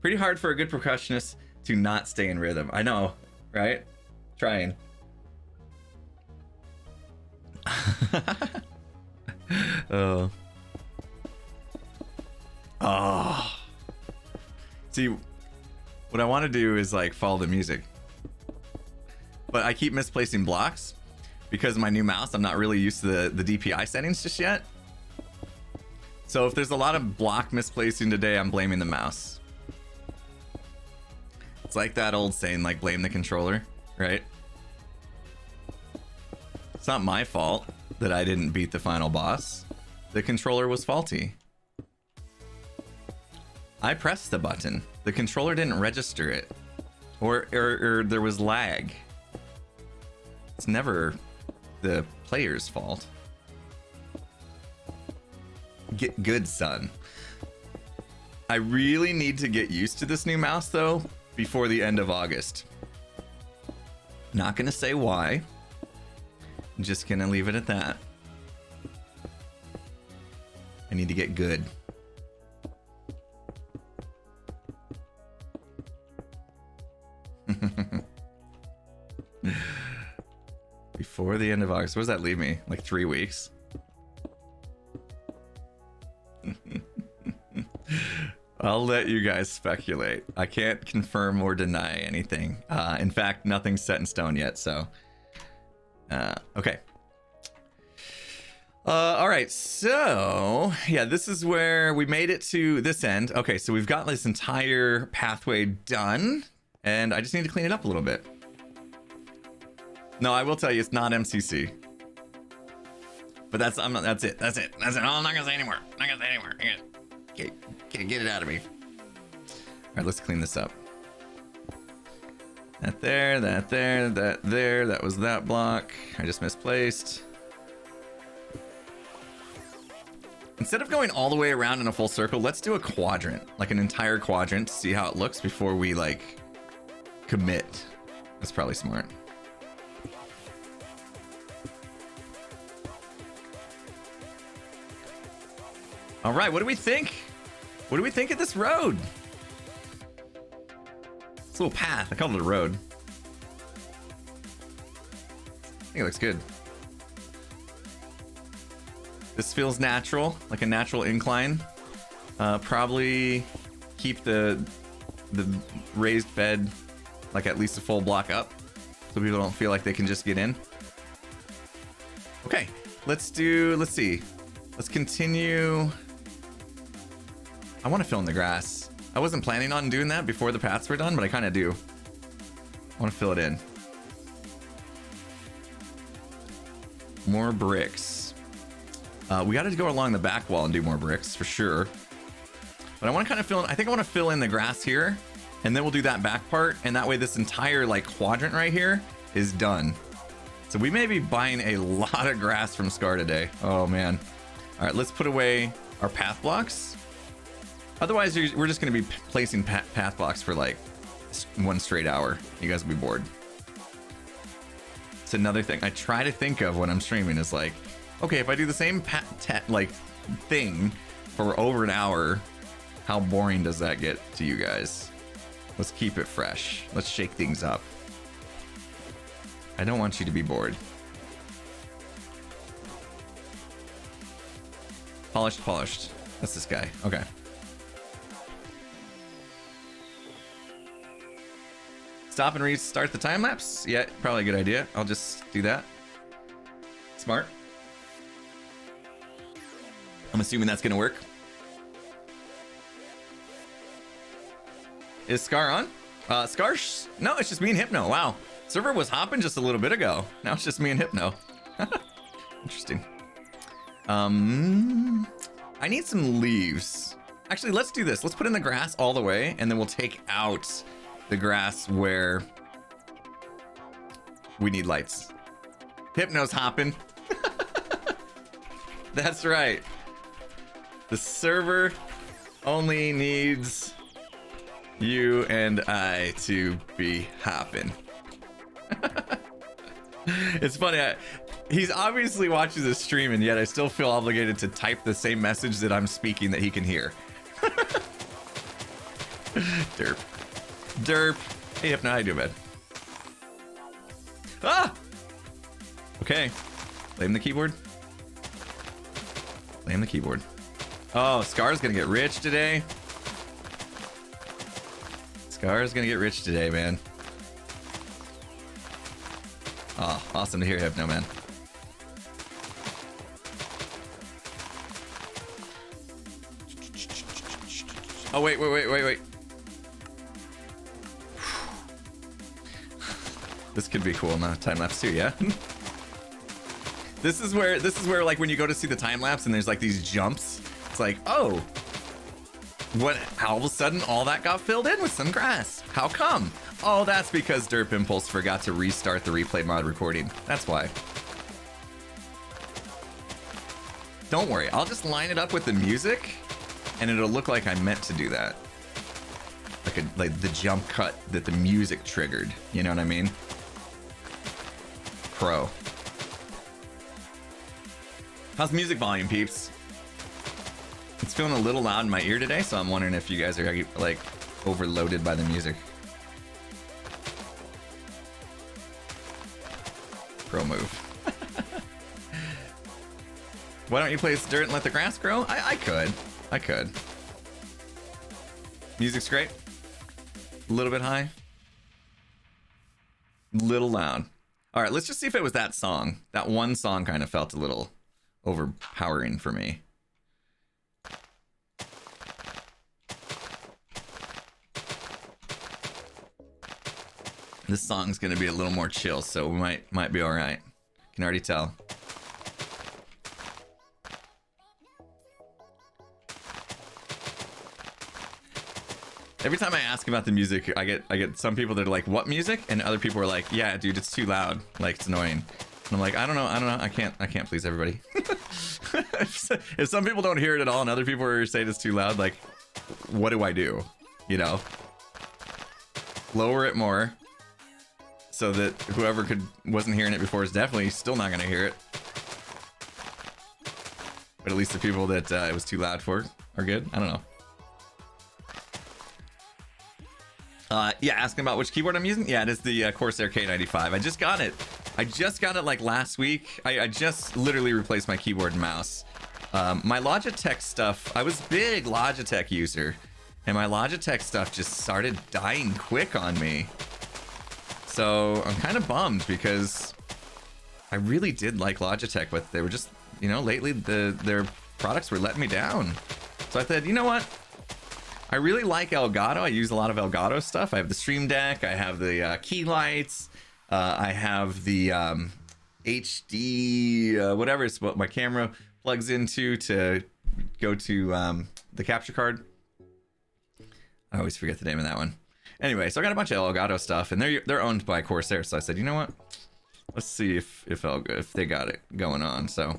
Pretty hard for a good percussionist to not stay in rhythm. I know, right? Trying. Oh. Oh. See, what I want to do is like follow the music. But I keep misplacing blocks. Because of my new mouse, I'm not really used to the DPI settings just yet. So if there's a lot of block misplacing today, I'm blaming the mouse. It's like that old saying, like, blame the controller, right? It's not my fault that I didn't beat the final boss. The controller was faulty. I pressed the button. The controller didn't register it. Or there was lag. It's never the player's fault. Get good, son. I really need to get used to this new mouse though before the end of August. Not gonna say why. I'm just gonna leave it at that. I need to get good. Before the end of August. What does that leave me? Like 3 weeks? I'll let you guys speculate. I can't confirm or deny anything. In fact, nothing's set in stone yet, so... okay. All right, so... yeah, this is where we made it to this end. Okay, so we've got this entire pathway done, and I just need to clean it up a little bit. No, I will tell you, it's not MCC. But that's it. That's it. That's it. I'm not gonna say anymore. I'm not gonna say anymore. Can't get it out of me. All right, let's clean this up. That there, that there, that there. That was that block. I just misplaced. Instead of going all the way around in a full circle, let's do a quadrant, like an entire quadrant, to see how it looks before we like commit. That's probably smart. All right, what do we think? What do we think of this road? It's a little path. I called it a road. I think it looks good. This feels natural, like a natural incline. Probably keep the raised bed like at least a full block up, so people don't feel like they can just get in. Okay, let's see. Let's continue. I want to fill in the grass. I wasn't planning on doing that before the paths were done, but I kind of do. I want to fill it in. More bricks. We got to go along the back wall and do more bricks for sure. But I want to kind of fill in, I think I want to fill in the grass here, and then we'll do that back part, and that way this entire like quadrant right here is done. So we may be buying a lot of grass from Scar today. Oh man. All right, let's put away our path blocks. Otherwise, we're just going to be placing path blocks for like 1 straight hour. You guys will be bored. It's another thing I try to think of when I'm streaming is like, okay, if I do the same like thing for over an hour, How boring does that get to you guys? Let's keep it fresh. Let's shake things up. I don't want you to be bored. Polished, polished. That's this guy. Okay. Stop and restart the time lapse? Yeah, probably a good idea. I'll just do that. Smart. I'm assuming that's gonna work. Is Scar on? Scar? No, it's just me and Hypno. Wow. Server was hopping just a little bit ago. Now it's just me and Hypno. Interesting. I need some leaves. Actually, let's do this. Let's put in the grass all the way, and then we'll take out the grass where we need lights. Hypno's hopping. That's right. The server only needs you and I to be hopping. It's funny. He's obviously watching this stream, and yet I still feel obligated to type the same message that I'm speaking that he can hear. Derp. Derp. Hey, Hypno, how you doing, bud? Ah! Okay. Blame the keyboard. Blame the keyboard. Oh, Scar's gonna get rich today. Scar's gonna get rich today, man. Oh, awesome to hear, Hypno, man. Oh, wait. This could be cool. No, time lapse too, yeah. This is where like when you go to see the time lapse and there's like these jumps. It's like, oh, what? All of a sudden, all that got filled in with some grass. How come? Oh, that's because Derp Impulse forgot to restart the replay mod recording. That's why. Don't worry, I'll just line it up with the music, and it'll look like I meant to do that. Like the jump cut that the music triggered. You know what I mean? Pro. How's music volume, peeps? It's feeling a little loud in my ear today, so I'm wondering if you guys are like overloaded by the music. Pro move. Why don't you place dirt and let the grass grow? I could. Music's great. A little bit high. Little loud. All right, let's just see if it was that song. That one song kind of felt a little overpowering for me. This song's gonna be a little more chill, so we might be all right. Can already tell. Every time I ask about the music, I get some people that are like, "What music?" and other people are like, "Yeah, dude, it's too loud. Like it's annoying." And I'm like, I don't know. I can't please everybody. If some people don't hear it at all, and other people are saying it's too loud, like, what do I do? You know, lower it more, so that whoever wasn't hearing it before is definitely still not gonna hear it. But at least the people that it was too loud for are good. I don't know. Yeah, asking about which keyboard I'm using. Yeah, it is the Corsair K95. I just got it like last week. I just literally replaced my keyboard and mouse. My Logitech stuff, I was a big Logitech user, and my Logitech stuff just started dying quick on me. So I'm kind of bummed because I really did like Logitech, but they were just, you know, lately their products were letting me down. So I thought, you know what? I really like Elgato. I use a lot of Elgato stuff. I have the Stream Deck. I have the key lights. I have the HD, whatever it's what my camera plugs into to go to the capture card. I always forget the name of that one. Anyway, so I got a bunch of Elgato stuff, and they're owned by Corsair. So I said, you know what? Let's see if they got it going on. So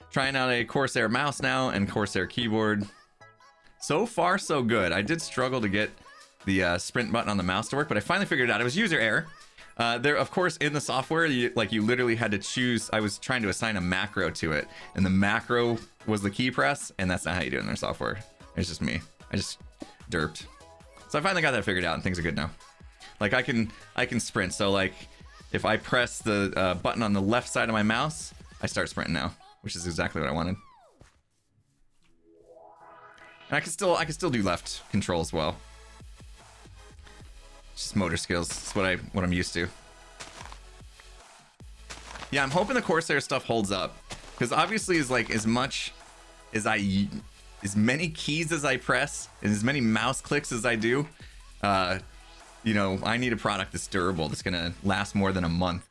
trying out a Corsair mouse now and Corsair keyboard. So far, so good. I did struggle to get the sprint button on the mouse to work, but I finally figured it out. It was user error. There, of course, in the software, you literally had to choose. I was trying to assign a macro to it, and the macro was the key press, and that's not how you do it in their software. It's just me. I just derped. So I finally got that figured out and things are good now. Like I can sprint. So like if I press the button on the left side of my mouse, I start sprinting now, which is exactly what I wanted. And I can still do left control as well. Just motor skills. That's what I'm used to. Yeah, I'm hoping the Corsair stuff holds up, because obviously is like as much as as many keys as I press and as many mouse clicks as I do, you know, I need a product that's durable, that's gonna last more than a month.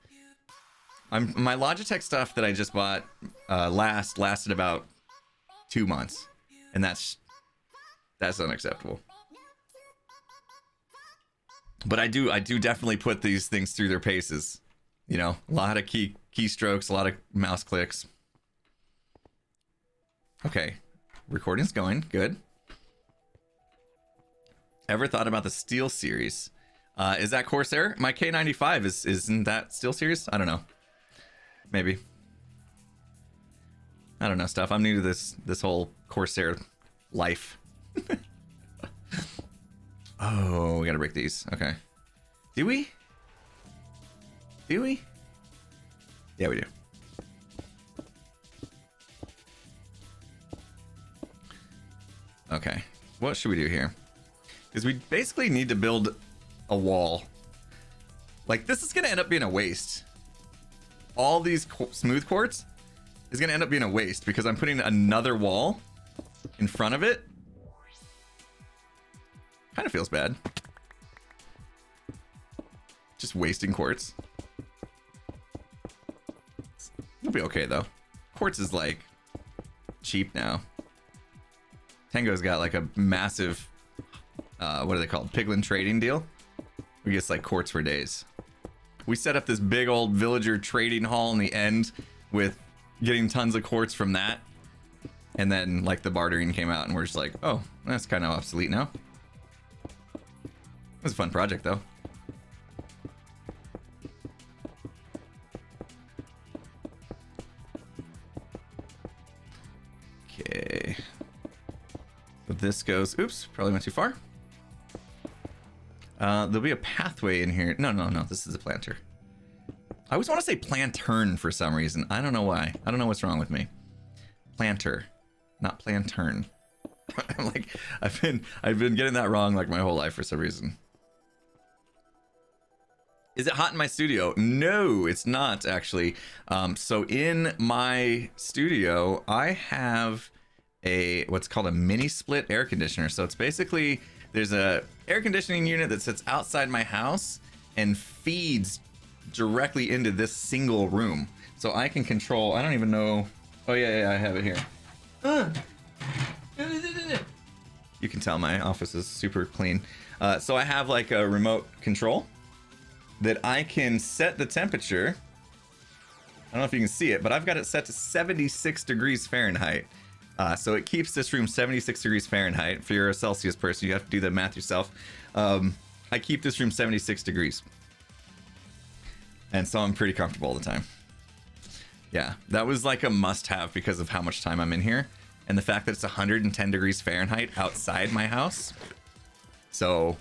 My Logitech stuff that I just bought lasted about 2 months, and that's unacceptable. But I do definitely put these things through their paces. You know, a lot of keystrokes, a lot of mouse clicks. Okay, recording's going good. Ever thought about the Steel series? Is that Corsair? My K95 isn't that Steel series? I don't know. Maybe. I don't know stuff. I'm new to this whole Corsair life. Oh, we gotta break these. Okay. Do we? Do we? Yeah, we do. Okay. What should we do here? Because we basically need to build a wall. Like, this is gonna end up being a waste. All these smooth quartz is gonna end up being a waste because I'm putting another wall in front of it. Kind of feels bad. Just wasting quartz. It'll be okay though. Quartz is like cheap now. Tango's got like a massive, what are they called? Piglin trading deal. We get like quartz for days. We set up this big old villager trading hall in the end with getting tons of quartz from that. And then like the bartering came out and we're just like, oh, that's kind of obsolete now. It was a fun project though. Okay. So this goes, oops, probably went too far. There'll be a pathway in here. No, this is a planter. I always want to say plantern for some reason. I don't know why. I don't know what's wrong with me. Planter, not plantern. I'm like, I've been getting that wrong like my whole life for some reason. Is it hot in my studio? No, it's not actually. So in my studio, I have what's called a mini split air conditioner. So it's basically, there's a air conditioning unit that sits outside my house and feeds directly into this single room. So I can control, I don't even know. Oh yeah, I have it here. You can tell my office is super clean. So I have like a remote control that I can set the temperature. I don't know if you can see it, but I've got it set to 76 degrees Fahrenheit. So it keeps this room 76 degrees Fahrenheit. If you're a Celsius person, you have to do the math yourself. I keep this room 76 degrees. And so I'm pretty comfortable all the time. Yeah, that was like a must-have because of how much time I'm in here. And the fact that it's 110 degrees Fahrenheit outside my house. So,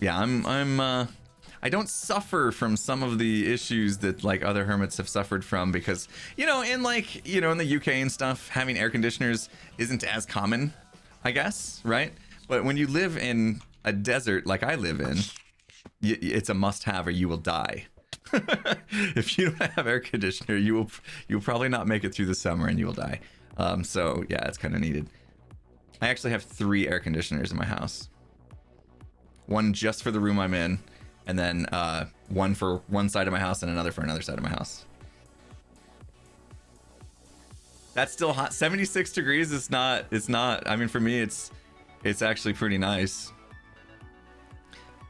yeah, I don't suffer from some of the issues that like other hermits have suffered from because, you know, in like, you know, in the UK and stuff, having air conditioners isn't as common, I guess, right? But when you live in a desert like I live in, it's a must-have or you will die. If you don't have air conditioner, you'll probably not make it through the summer and you will die. So yeah, it's kind of needed. I actually have 3 air conditioners in my house. One just for the room I'm in, and then one for one side of my house and another for another side of my house. That's still hot. 76 degrees is not, it's not, I mean, for me, it's actually pretty nice.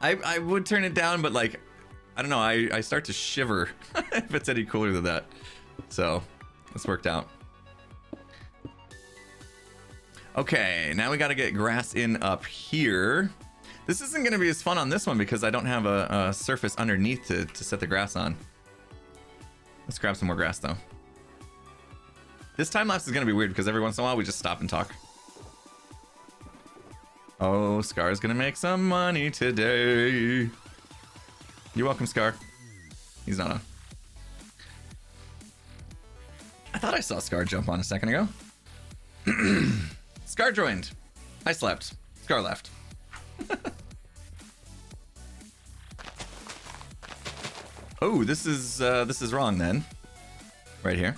I would turn it down, but like, I don't know, I start to shiver if it's any cooler than that. So, this worked out. Okay, now we gotta get grass in up here. This isn't gonna be as fun on this one because I don't have a surface underneath to set the grass on. Let's grab some more grass though. This time lapse is gonna be weird because every once in a while we just stop and talk. Oh, Scar's gonna make some money today. You're welcome, Scar. He's not on. I thought I saw Scar jump on a second ago. Scar joined. I slept. Scar left. Oh, this is wrong then. Right here.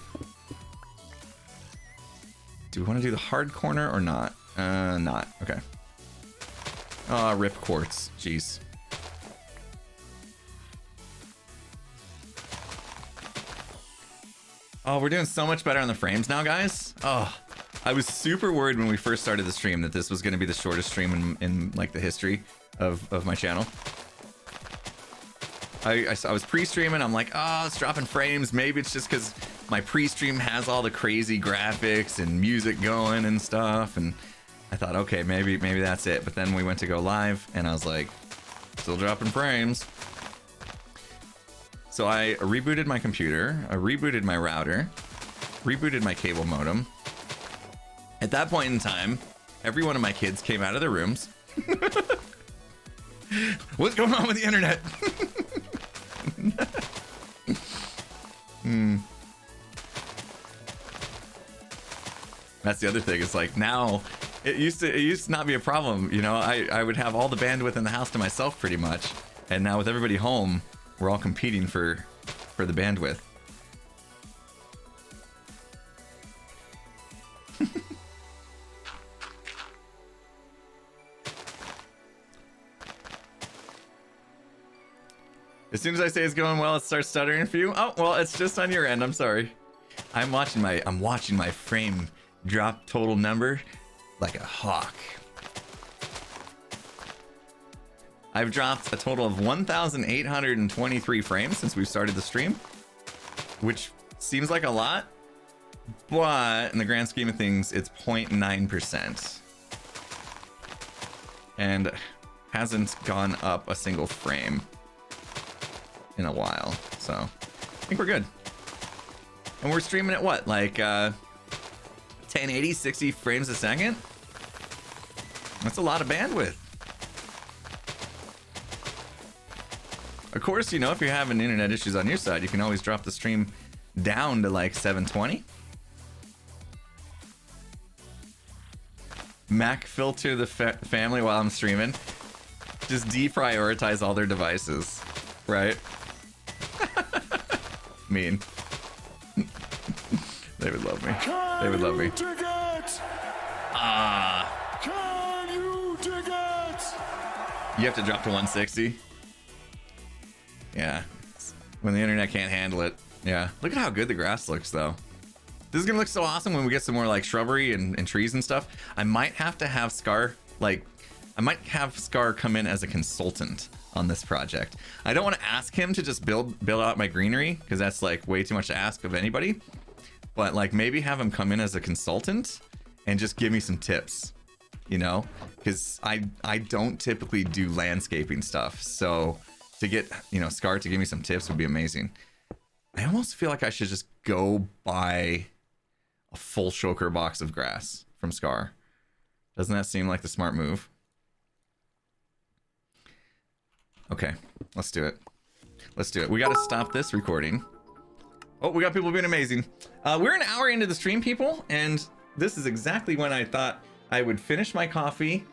Do we want to do the hard corner or not? Not. Okay. Ah, rip quartz. Jeez. Oh, we're doing so much better on the frames now, guys. Oh, I was super worried when we first started the stream that this was going to be the shortest stream in like the history of my channel. I was pre-streaming. I'm like, oh, it's dropping frames. Maybe it's just because my pre-stream has all the crazy graphics and music going and stuff. And I thought, okay, maybe that's it. But then we went to go live, and I was like, still dropping frames. So I rebooted my computer. I rebooted my router. Rebooted my cable modem. At that point in time, every one of my kids came out of their rooms. What's going on with the internet? That's the other thing. It's like now it used to not be a problem. You know, I would have all the bandwidth in the house to myself pretty much. And now with everybody home, we're all competing for the bandwidth. As soon as I say it's going well, it starts stuttering for you. Oh, well, it's just on your end. I'm sorry. I'm watching my frame drop total number like a hawk. I've dropped a total of 1,823 frames since we've started the stream, which seems like a lot, but in the grand scheme of things, it's 0.9%. And hasn't gone up a single frame in a while, so I think we're good. And we're streaming at what, like 1080, 60 frames a second? That's a lot of bandwidth. Of course, you know, if you're having internet issues on your side, you can always drop the stream down to like 720. Mac filter the family while I'm streaming. Just deprioritize all their devices, right? Mean. They would love me. They would love me. Ah. Can you dig it? You have to drop to 160. Yeah. When the internet can't handle it. Yeah. Look at how good the grass looks, though. This is gonna look so awesome when we get some more like shrubbery and trees and stuff. I might have to have Scar come in as a consultant on this project. I don't want to ask him to just build out my greenery because that's like way too much to ask of anybody. But like maybe have him come in as a consultant and just give me some tips, you know, because I don't typically do landscaping stuff. So to get, you know, Scar to give me some tips would be amazing. I almost feel like I should just go buy a full choker box of grass from Scar. Doesn't that seem like the smart move? Okay, let's do it. Let's do it. We got to stop this recording. Oh, we got people being amazing. We're an hour into the stream, people, and this is exactly when I thought I would finish my coffee.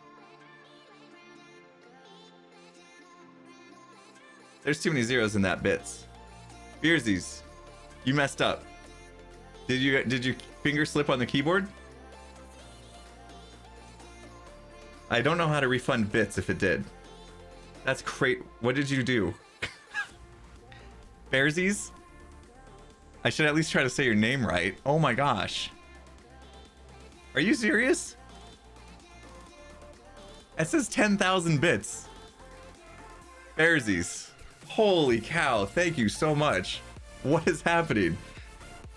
There's too many zeros in that bits. Beersies, you messed up. Did you finger slip on the keyboard? I don't know how to refund bits if it did. That's great. What did you do? Bearsies? I should at least try to say your name right. Oh my gosh. Are you serious? It says 10,000 bits. Bearsies. Holy cow. Thank you so much. What is happening?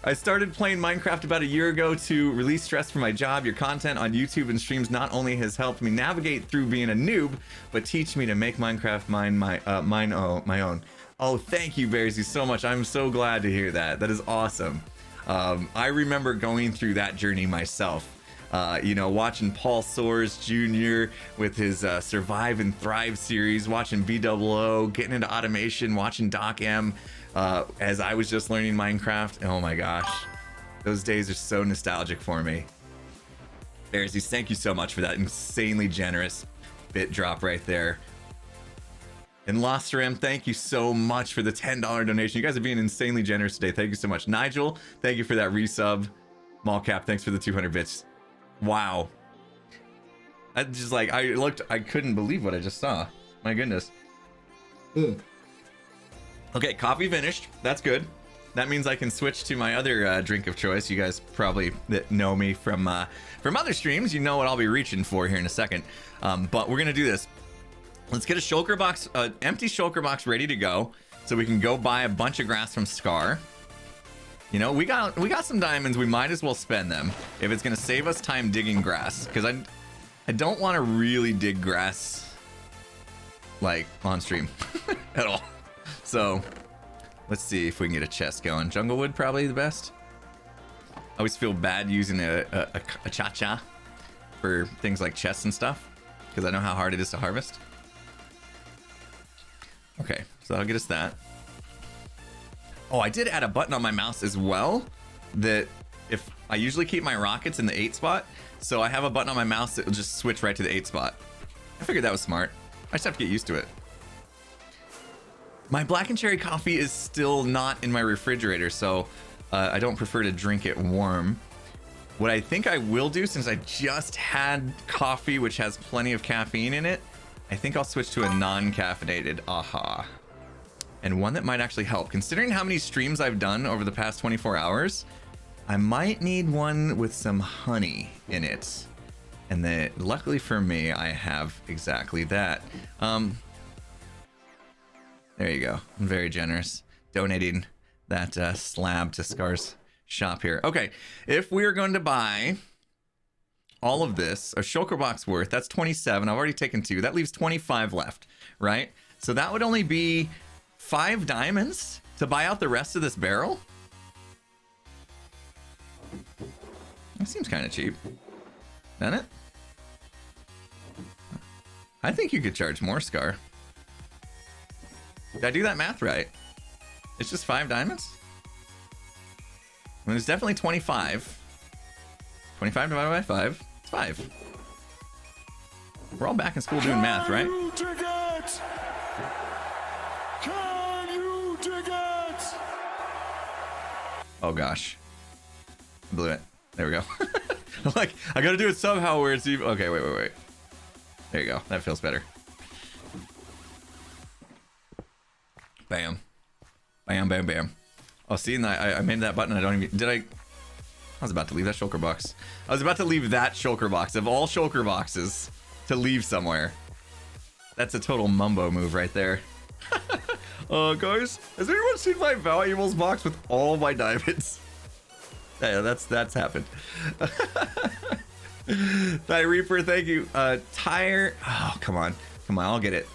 I started playing Minecraft about a year ago to release stress from my job. Your content on YouTube and streams not only has helped me navigate through being a noob, but teach me to make Minecraft my own. Oh, thank you, Bearsy, so much. I'm so glad to hear that. That is awesome. I remember going through that journey myself. You know, watching Paul Soares Jr. with his Survive and Thrive series, watching BOO, getting into automation, watching Doc M as I was just learning Minecraft. Oh my gosh, those days are so nostalgic for me. Pharisees, thank you so much for that insanely generous bit drop right there. And Losterem, thank you so much for the $10 donation. You guys are being insanely generous today. Thank you so much. Nigel, thank you for that resub. Mallcap, thanks for the 200 bits. Wow. I just like, I couldn't believe what I just saw. My goodness. Okay, coffee finished. That's good. That means I can switch to my other drink of choice. You guys probably that know me from other streams, you know what I'll be reaching for here in a second. But we're gonna do this. Let's get a shulker box, empty shulker box ready to go, so we can go buy a bunch of grass from Scar. You know, we got some diamonds. We might as well spend them if it's gonna save us time digging grass, because I don't want to really dig grass like on stream at all. So let's see if we can get a chest going. Junglewood probably the best. I always feel bad using a cha-cha for things like chests and stuff, because I know how hard it is to harvest. Okay, so that'll get us that. Oh, I did add a button on my mouse as well, that if I usually keep my rockets in the 8 spot, so I have a button on my mouse that will just switch right to the 8 spot. I figured that was smart. I just have to get used to it. My black and cherry coffee is still not in my refrigerator, so I don't prefer to drink it warm. What I think I will do, since I just had coffee which has plenty of caffeine in it, I think I'll switch to a non-caffeinated AHA. And one that might actually help. Considering how many streams I've done over the past 24 hours, I might need one with some honey in it. And then, luckily for me, I have exactly that. There you go. I'm very generous. Donating that slab to Scar's shop here. Okay, if we're going to buy all of this, a shulker box worth, that's 27. I've already taken 2. That leaves 25 left, right? So that would only be 5 diamonds to buy out the rest of this barrel. That seems kind of cheap, doesn't it? I think you could charge more, Scar. Did I do that math right? It's just 5 diamonds? I mean, it's definitely 25. 25 divided by 5. It's 5. We're all back in school doing math, right? Can you dig it? Can you dig it? Oh gosh. I blew it. There we go. I'm like, I gotta do it somehow where it's even. Okay, wait. There you go. That feels better. Bam. Bam, bam, bam. Oh, see, and I made that button. I don't even. Did I? I was about to leave that shulker box. I was about to leave that shulker box of all shulker boxes to leave somewhere. That's a total mumbo move right there. Guys, has anyone seen my valuables box with all my diamonds? Yeah, that's happened. Ty Reaper, thank you. Tire. Oh, come on, I'll get it.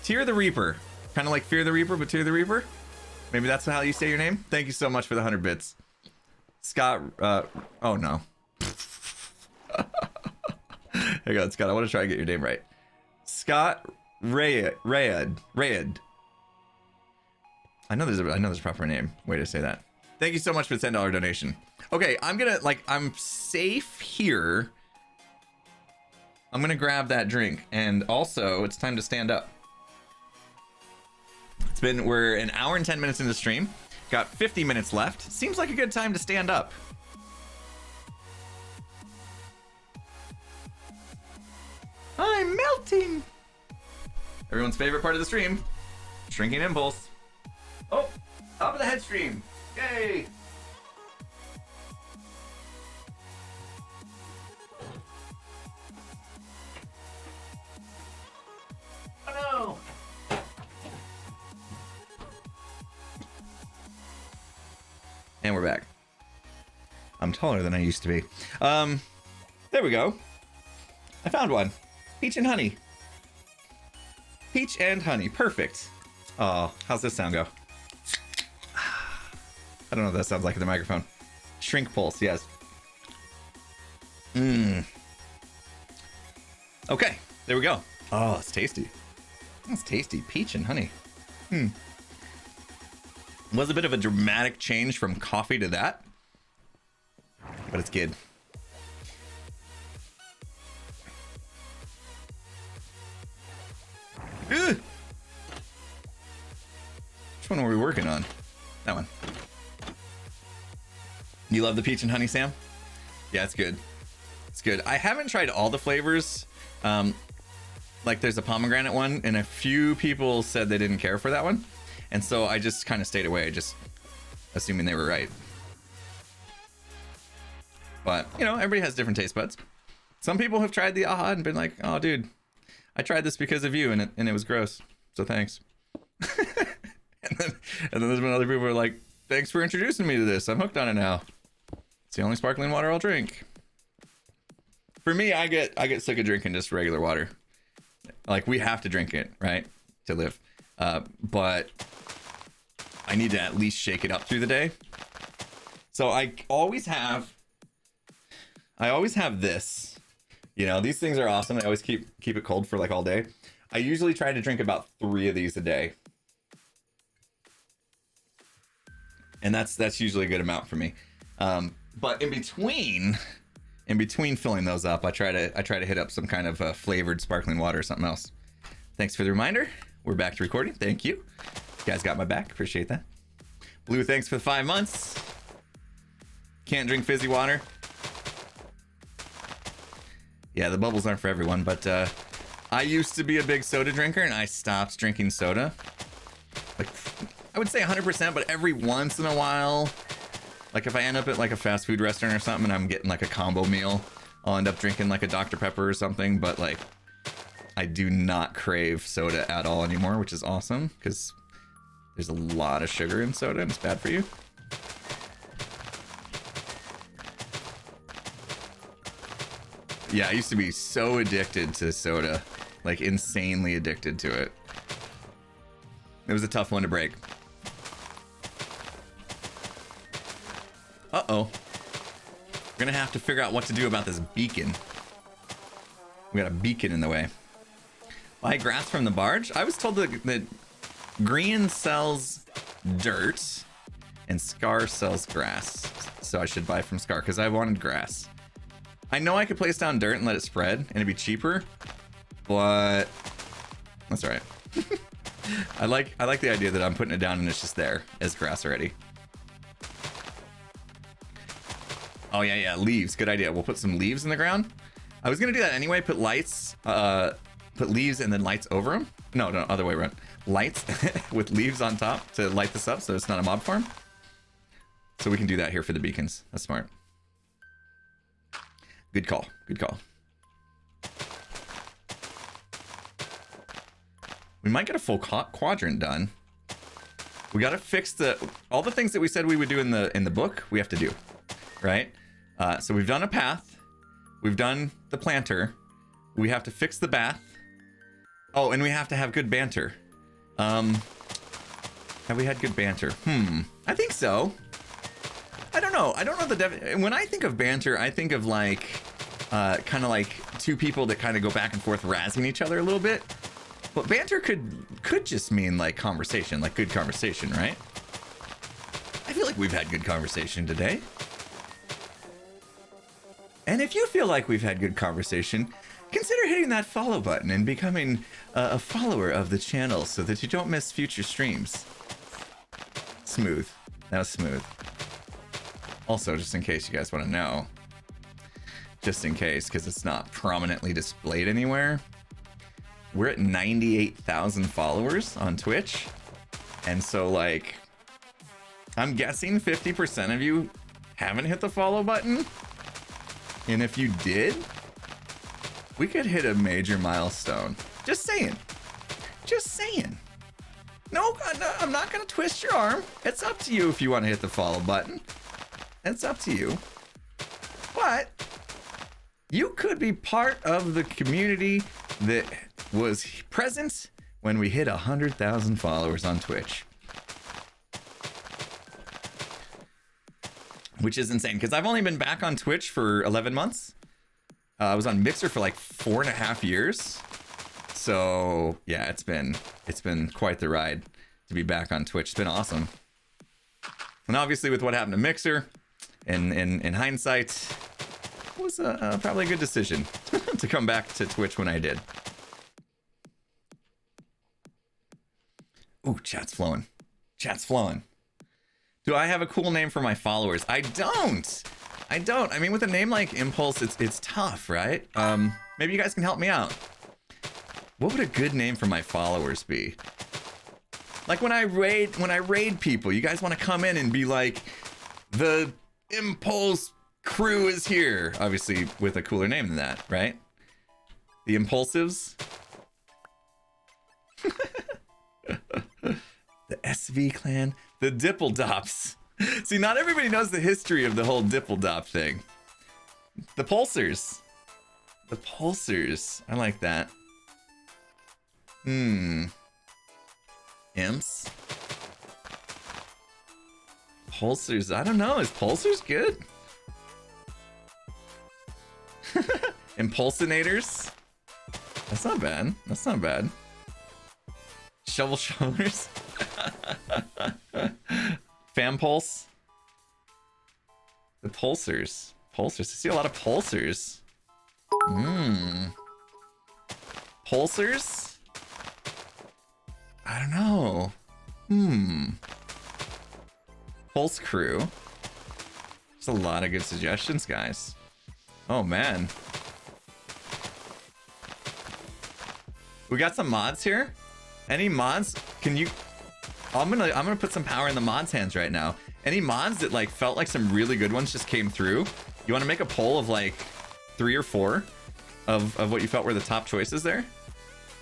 Tear the Reaper, kind of like Fear the Reaper, but Tear the Reaper. Maybe that's how you say your name. Thank you so much for the 100 bits. Scott, oh no. Hang on, Scott, I want to try and get your name right. Scott Rayad. I know there's a proper name, way to say that. Thank you so much for the $10 donation. Okay, I'm safe here. I'm gonna grab that drink, and also it's time to stand up. We're an hour and 10 minutes into the stream. Got 50 minutes left. Seems like a good time to stand up. I'm melting. Everyone's favorite part of the stream. Shrinking impulse. Oh, top of the head stream. Yay. Oh no. And we're back. I'm taller than I used to be. There we go. I found one. Peach and honey. Peach and honey. Perfect. Oh, how's this sound go? I don't know what that sounds like in the microphone. Shrink pulse, yes. Mmm. Okay, there we go. Oh, it's tasty. That's tasty. Peach and honey. Was a bit of a dramatic change from coffee to that, but it's good. Ugh. Which one are we working on? That one. You love the peach and honey, Sam? Yeah, it's good. It's good. I haven't tried all the flavors. Like there's a pomegranate one, and a few people said they didn't care for that one. And so I just kind of stayed away, just assuming they were right. But, you know, everybody has different taste buds. Some people have tried the AHA and been like, oh, dude, I tried this because of you, and it was gross. So thanks. and then there's been other people who are like, thanks for introducing me to this. I'm hooked on it now. It's the only sparkling water I'll drink. For me, I get sick of drinking just regular water. Like, we have to drink it, right, to live. But I need to at least shake it up through the day. So I always have this. You know, these things are awesome. I always keep it cold for like all day. I usually try to drink about 3 of these a day. And that's usually a good amount for me. But in between filling those up, I try to hit up some kind of flavored sparkling water or something else. Thanks for the reminder. We're back to recording. Thank you. You guys got my back. Appreciate that. Blue, thanks for the 5 months. Can't drink fizzy water. Yeah, the bubbles aren't for everyone, but I used to be a big soda drinker, and I stopped drinking soda. Like, I would say 100%, but every once in a while, like if I end up at like a fast food restaurant or something and I'm getting like a combo meal, I'll end up drinking like a Dr. Pepper or something. But like, I do not crave soda at all anymore, which is awesome because there's a lot of sugar in soda and it's bad for you. Yeah, I used to be so addicted to soda, like insanely addicted to it. It was a tough one to break. Uh-oh. We're gonna have to figure out what to do about this beacon. We got a beacon in the way. Buy grass from the barge? I was told that green sells dirt and Scar sells grass. So I should buy from Scar because I wanted grass. I know I could place down dirt and let it spread and it'd be cheaper, but that's all right. I like the idea that I'm putting it down and it's just there as grass already. Oh yeah, leaves. Good idea. We'll put some leaves in the ground. I was gonna do that anyway. Put lights, put leaves and then lights over them. No, other way around. Lights with leaves on top to light this up so it's not a mob farm. So we can do that here for the beacons. That's smart. Good call. Good call. We might get a full quadrant done. We got to fix all the things that we said we would do in the book. We have to do, right? So we've done a path. We've done the planter. We have to fix the bath. Oh, and we have to have good banter. Have we had good banter? I think so. I don't know. I don't know when I think of banter, I think of like kind of like two people that kind of go back and forth razzing each other a little bit. But banter could just mean like conversation, like good conversation, right? I feel like we've had good conversation today. And if you feel like we've had good conversation, consider hitting that follow button and becoming a follower of the channel so that you don't miss future streams. Smooth. That was smooth. Also, just in case you guys want to know, just in case, because it's not prominently displayed anywhere, we're at 98,000 followers on Twitch. And so, like, I'm guessing 50% of you haven't hit the follow button. And if you did, we could hit a major milestone. Just saying. Just saying. No, I'm not going to twist your arm. It's up to you if you want to hit the follow button. It's up to you. But you could be part of the community that was present when we hit 100,000 followers on Twitch. Which is insane, because I've only been back on Twitch for 11 months. I was on Mixer for like 4.5 years. So yeah, it's been quite the ride to be back on Twitch. It's been awesome. And obviously with what happened to Mixer, in hindsight, it was probably a good decision to come back to Twitch when I did. Ooh, chat's flowing. Chat's flowing. Do I have a cool name for my followers? I don't. I mean, with a name like Impulse, it's tough, right? Maybe you guys can help me out. What would a good name for my followers be? Like when I raid people, you guys want to come in and be like, the Impulse crew is here. Obviously, with a cooler name than that, right? The Impulsives. The SV clan. The Dippledops. See, not everybody knows the history of the whole Dippledop thing. The Pulsers. The Pulsers. I like that. Imps. Pulsers. I don't know. Is Pulsers good? Impulsinators. That's not bad. That's not bad. Shovelers. Fampulse. The Pulsers. Pulsers. I see a lot of Pulsers. Pulsers? I don't know. Pulse Crew. There's a lot of good suggestions, guys. Oh, man. We got some mods here. Any mods? Can you... I'm gonna put some power in the mods' hands right now. Any mods that like felt like some really good ones just came through? You want to make a poll of like 3 or 4 of what you felt were the top choices there,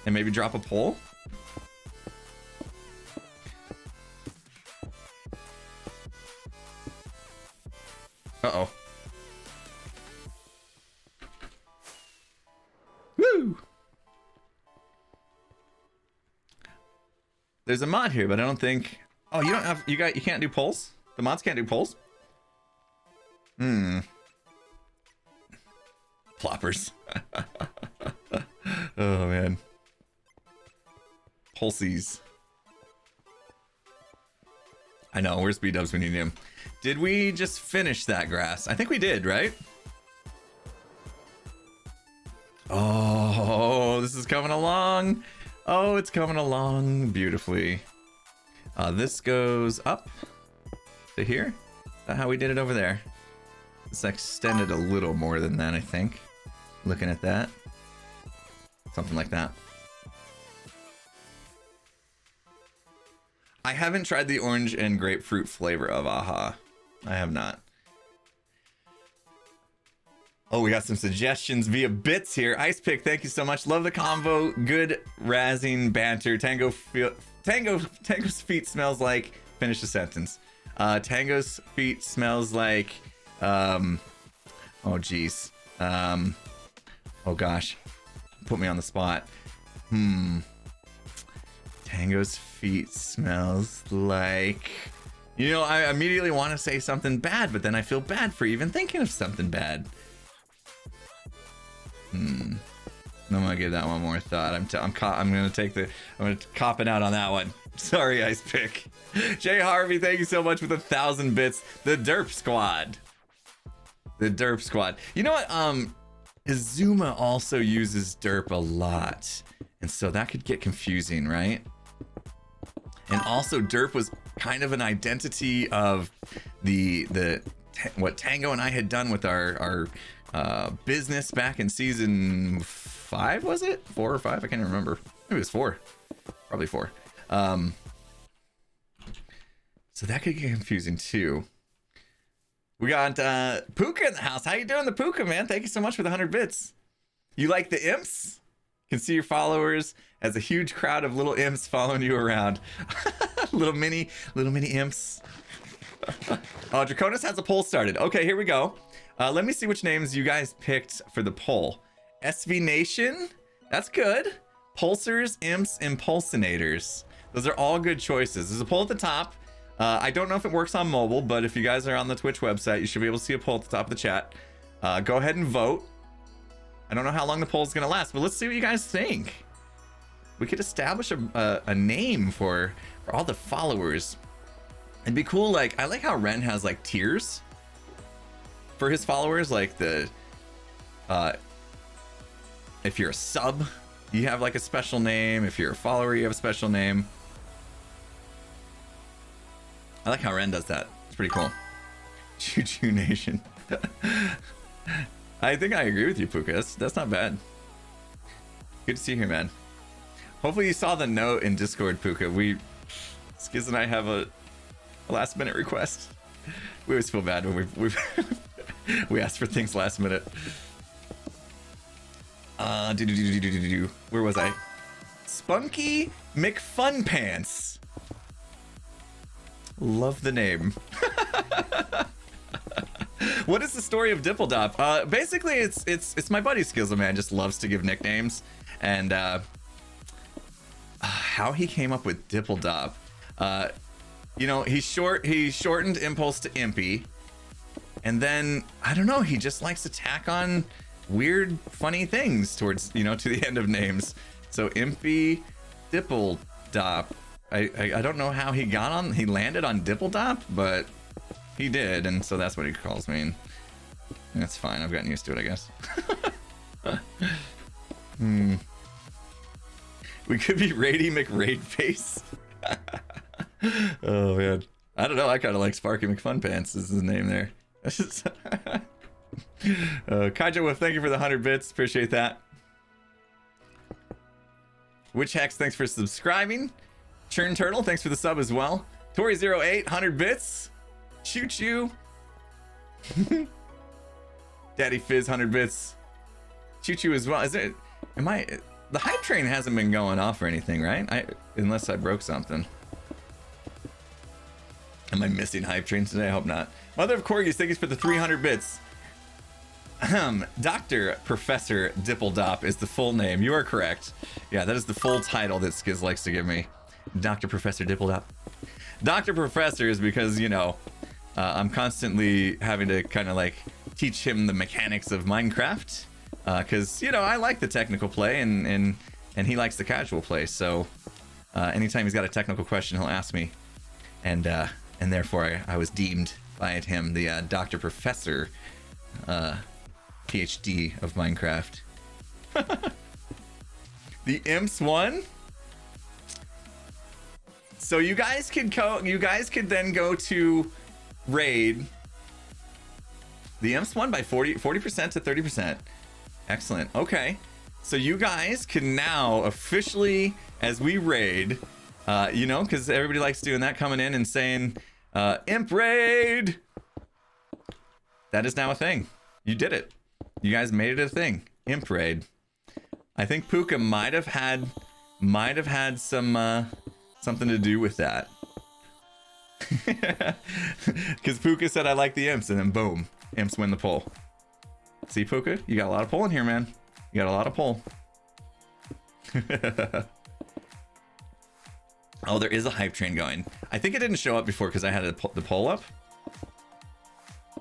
and maybe drop a poll. Uh-oh. Woo! There's a mod here, but I don't think... Oh, you don't have... You can't do polls? The mods can't do polls? Ploppers. Oh, man. Pulsies. I know. Where's B-dubs? We need him. Did we just finish that grass? I think we did, right? Oh, this is coming along. Oh, it's coming along beautifully. This goes up to here. Is that how we did it over there? It's extended a little more than that, I think. Looking at that. Something like that. I haven't tried the orange and grapefruit flavor of AHA. I have not. Oh, we got some suggestions via bits here. Ice Pick, thank you so much. Love the convo. Good razzing banter. Tango's feet smells like... Finish the sentence. Tango's feet smells like... Oh, geez. Oh, gosh. Put me on the spot. Tango's feet smells like... You know, I immediately want to say something bad, but then I feel bad for even thinking of something bad. I'm gonna give that one more thought. I'm gonna cop it out on that one. Sorry, Ice Pick. Jay Harvey, thank you so much for the 1,000 bits. The Derp Squad. The Derp Squad. You know what? Izuma also uses derp a lot, and so that could get confusing, right? And also, derp was kind of an identity of what Tango and I had done with our business back in season 5, was it? 4 or 5? I can't remember. Maybe it was 4. Probably 4. So that could get confusing too. We got Puka in the house. How you doing, the Puka, man? Thank you so much for the 100 bits. You like the imps? You can see your followers as a huge crowd of little imps following you around. little mini imps. Oh, Draconis has a poll started. Okay, here we go. Let me see which names you guys picked for the poll. SV Nation, that's good. Pulsers, Imps, Impulsinators. Those are all good choices. There's a poll at the top. I don't know if it works on mobile, but if you guys are on the Twitch website, you should be able to see a poll at the top of the chat. Go ahead and vote. I don't know how long the poll's gonna last, but let's see what you guys think. We could establish a name for all the followers. It'd be cool. Like, I like how Ren has like tiers for his followers. Like the if you're a sub, you have like a special name. If you're a follower, you have a special name. I like how Ren does that. It's pretty cool. Choo Choo Nation. I think I agree with you, Puka. That's not bad. Good to see you here, man. Hopefully you saw the note in Discord, Puka. Skiz and I have a last minute request. We always feel bad when we ask for things last minute. Where was I? Spunky McFunpants. Love the name. What is the story of Dippledop? Basically, it's my buddy Skizzle, man. Just loves to give nicknames, and how he came up with Dippledop. You know, he shortened Impulse to Impy, and then I don't know. He just likes to tack on weird, funny things towards to the end of names. So Impy, Dippledop. I don't know how he landed on Dippledop, but he did, and so that's what he calls me. And that's fine. I've gotten used to it, I guess. We could be Rady McRaidface. Oh man, I don't know. I kind of like Sparky McFunpants is his name there. Kaijo Wolf, thank you for the 100 bits. Appreciate that. Witch Hex, thanks for subscribing. Churn Turtle, thanks for the sub as well. Tori08, 100 bits. Choo Choo. Daddy Fizz, 100 bits. Choo Choo as well. The hype train hasn't been going off or anything, right? Unless I broke something. Am I missing hype trains today? I hope not. Mother of Corgis, thank you for the 300 bits. Dr. Professor Dippledop is the full name. You are correct. Yeah, that is the full title that Skiz likes to give me. Dr. Professor Dippledop. Dr. Professor is because, I'm constantly having to kind of like teach him the mechanics of Minecraft. Because, I like the technical play and he likes the casual play. So anytime he's got a technical question, he'll ask me. And therefore I was deemed by him the Dr. Professor PhD of Minecraft. The Imps won. So you guys could then go to raid. The Imps won by 40% to 30%. Excellent. Okay. So you guys can now officially, as we raid, because everybody likes doing that, coming in and saying, Imp raid. That is now a thing. You did it. You guys made it a thing. Imp raid. I think Puka might have had some something to do with that. Because Puka said I like the Imps, and then boom, Imps win the poll. See, Puka, you got a lot of poll in here, man. You got a lot of poll. Oh, there is a hype train going. I think it didn't show up before because I had the poll up.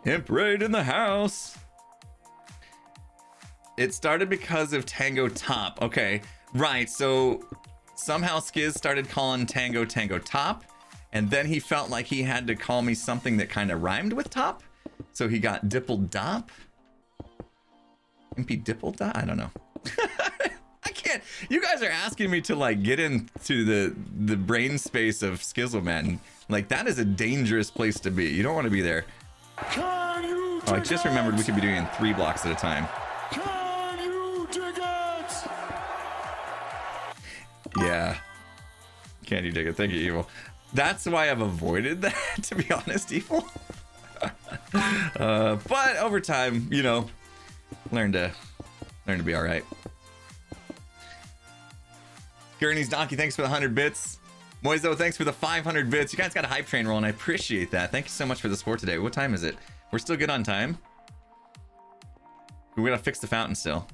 Imp raid in the house. It started because of Tango Top. Okay, right. So somehow Skiz started calling Tango Top, and then he felt like he had to call me something that kind of rhymed with top. So he got Dippledop. Impy Dippledop? I don't know. I can't. You guys are asking me to like get into the brain space of Skizzleman. Like, that is a dangerous place to be. You don't want to be there. Oh, I just remembered we could be doing 3 blocks at a time. Can you dig it? Yeah. Can you dig it? Thank you, Evil. That's why I've avoided that, to be honest, Evil. But over time, learn to be all right. Gurney's Donkey, thanks for the 100 bits. Moizo, thanks for the 500 bits. You guys got a hype train rolling. I appreciate that. Thank you so much for the support today. What time is it? We're still good on time. We gotta fix the fountain still.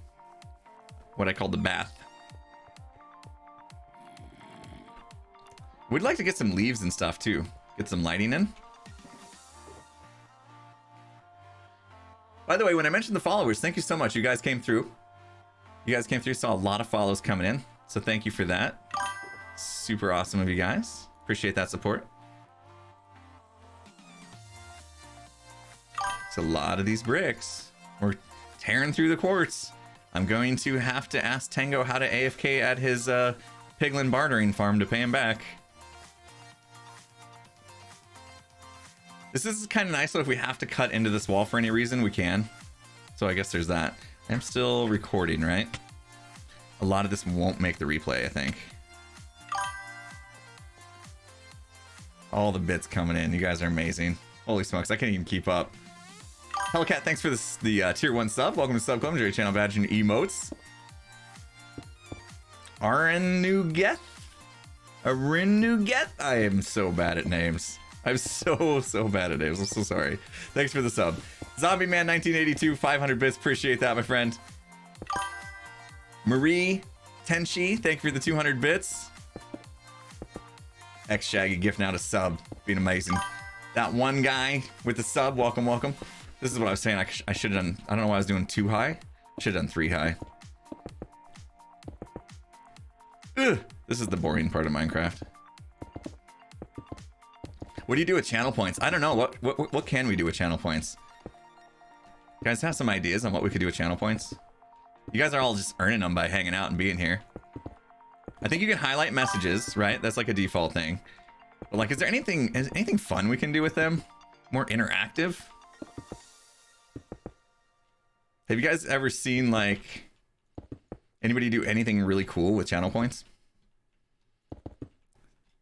What I call the bath. We'd like to get some leaves and stuff too. Get some lighting in. By the way, when I mentioned the followers, thank you so much. You guys came through. You guys came through, saw a lot of follows coming in, so thank you for that. Super awesome of you guys. Appreciate that support. It's a lot of these bricks. We're tearing through the quartz. I'm going to have to ask Tango how to AFK at his piglin bartering farm to pay him back. This is kind of nice, so if we have to cut into this wall for any reason, we can. So I guess there's that. I'm still recording, right? A lot of this won't make the replay, I think. All the bits coming in. You guys are amazing. Holy smokes, I can't even keep up. Hellcat, thanks for the tier 1 sub. Welcome to Sub Club. Enjoy your channel badge and emotes. Arenuget? Arenuget? I am so bad at names. I'm so bad at names. I'm so sorry. Thanks for the sub. Zombie Man 1982, 500 bits. Appreciate that, my friend. Marie Tenchi, thank you for the 200 bits. X Shaggy gifting out a sub. Being amazing. That one guy with the sub, welcome, welcome. This is what I was saying. I should have done. I don't know why I was doing 2 high. Should have done 3 high. Ugh, this is the boring part of Minecraft. What do you do with channel points? I don't know. What can we do with channel points? You guys have some ideas on what we could do with channel points? You guys are all just earning them by hanging out and being here. I think you can highlight messages, right? That's like a default thing. But like, is there anything fun we can do with them? More interactive? Have you guys ever seen like anybody do anything really cool with channel points?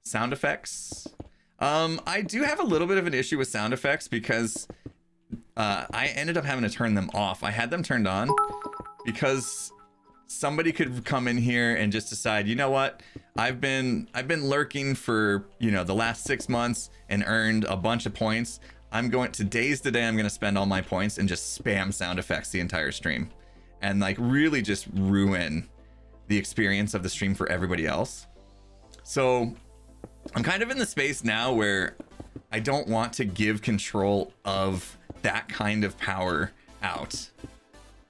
Sound effects? I do have a little bit of an issue with sound effects because I ended up having to turn them off. I had them turned on because somebody could come in here and just decide, you know what? I've been lurking for, you know, the last 6 months and earned a bunch of points. Today's the day I'm going to spend all my points and just spam sound effects the entire stream and like really just ruin the experience of the stream for everybody else. So I'm kind of in the space now where I don't want to give control of that kind of power out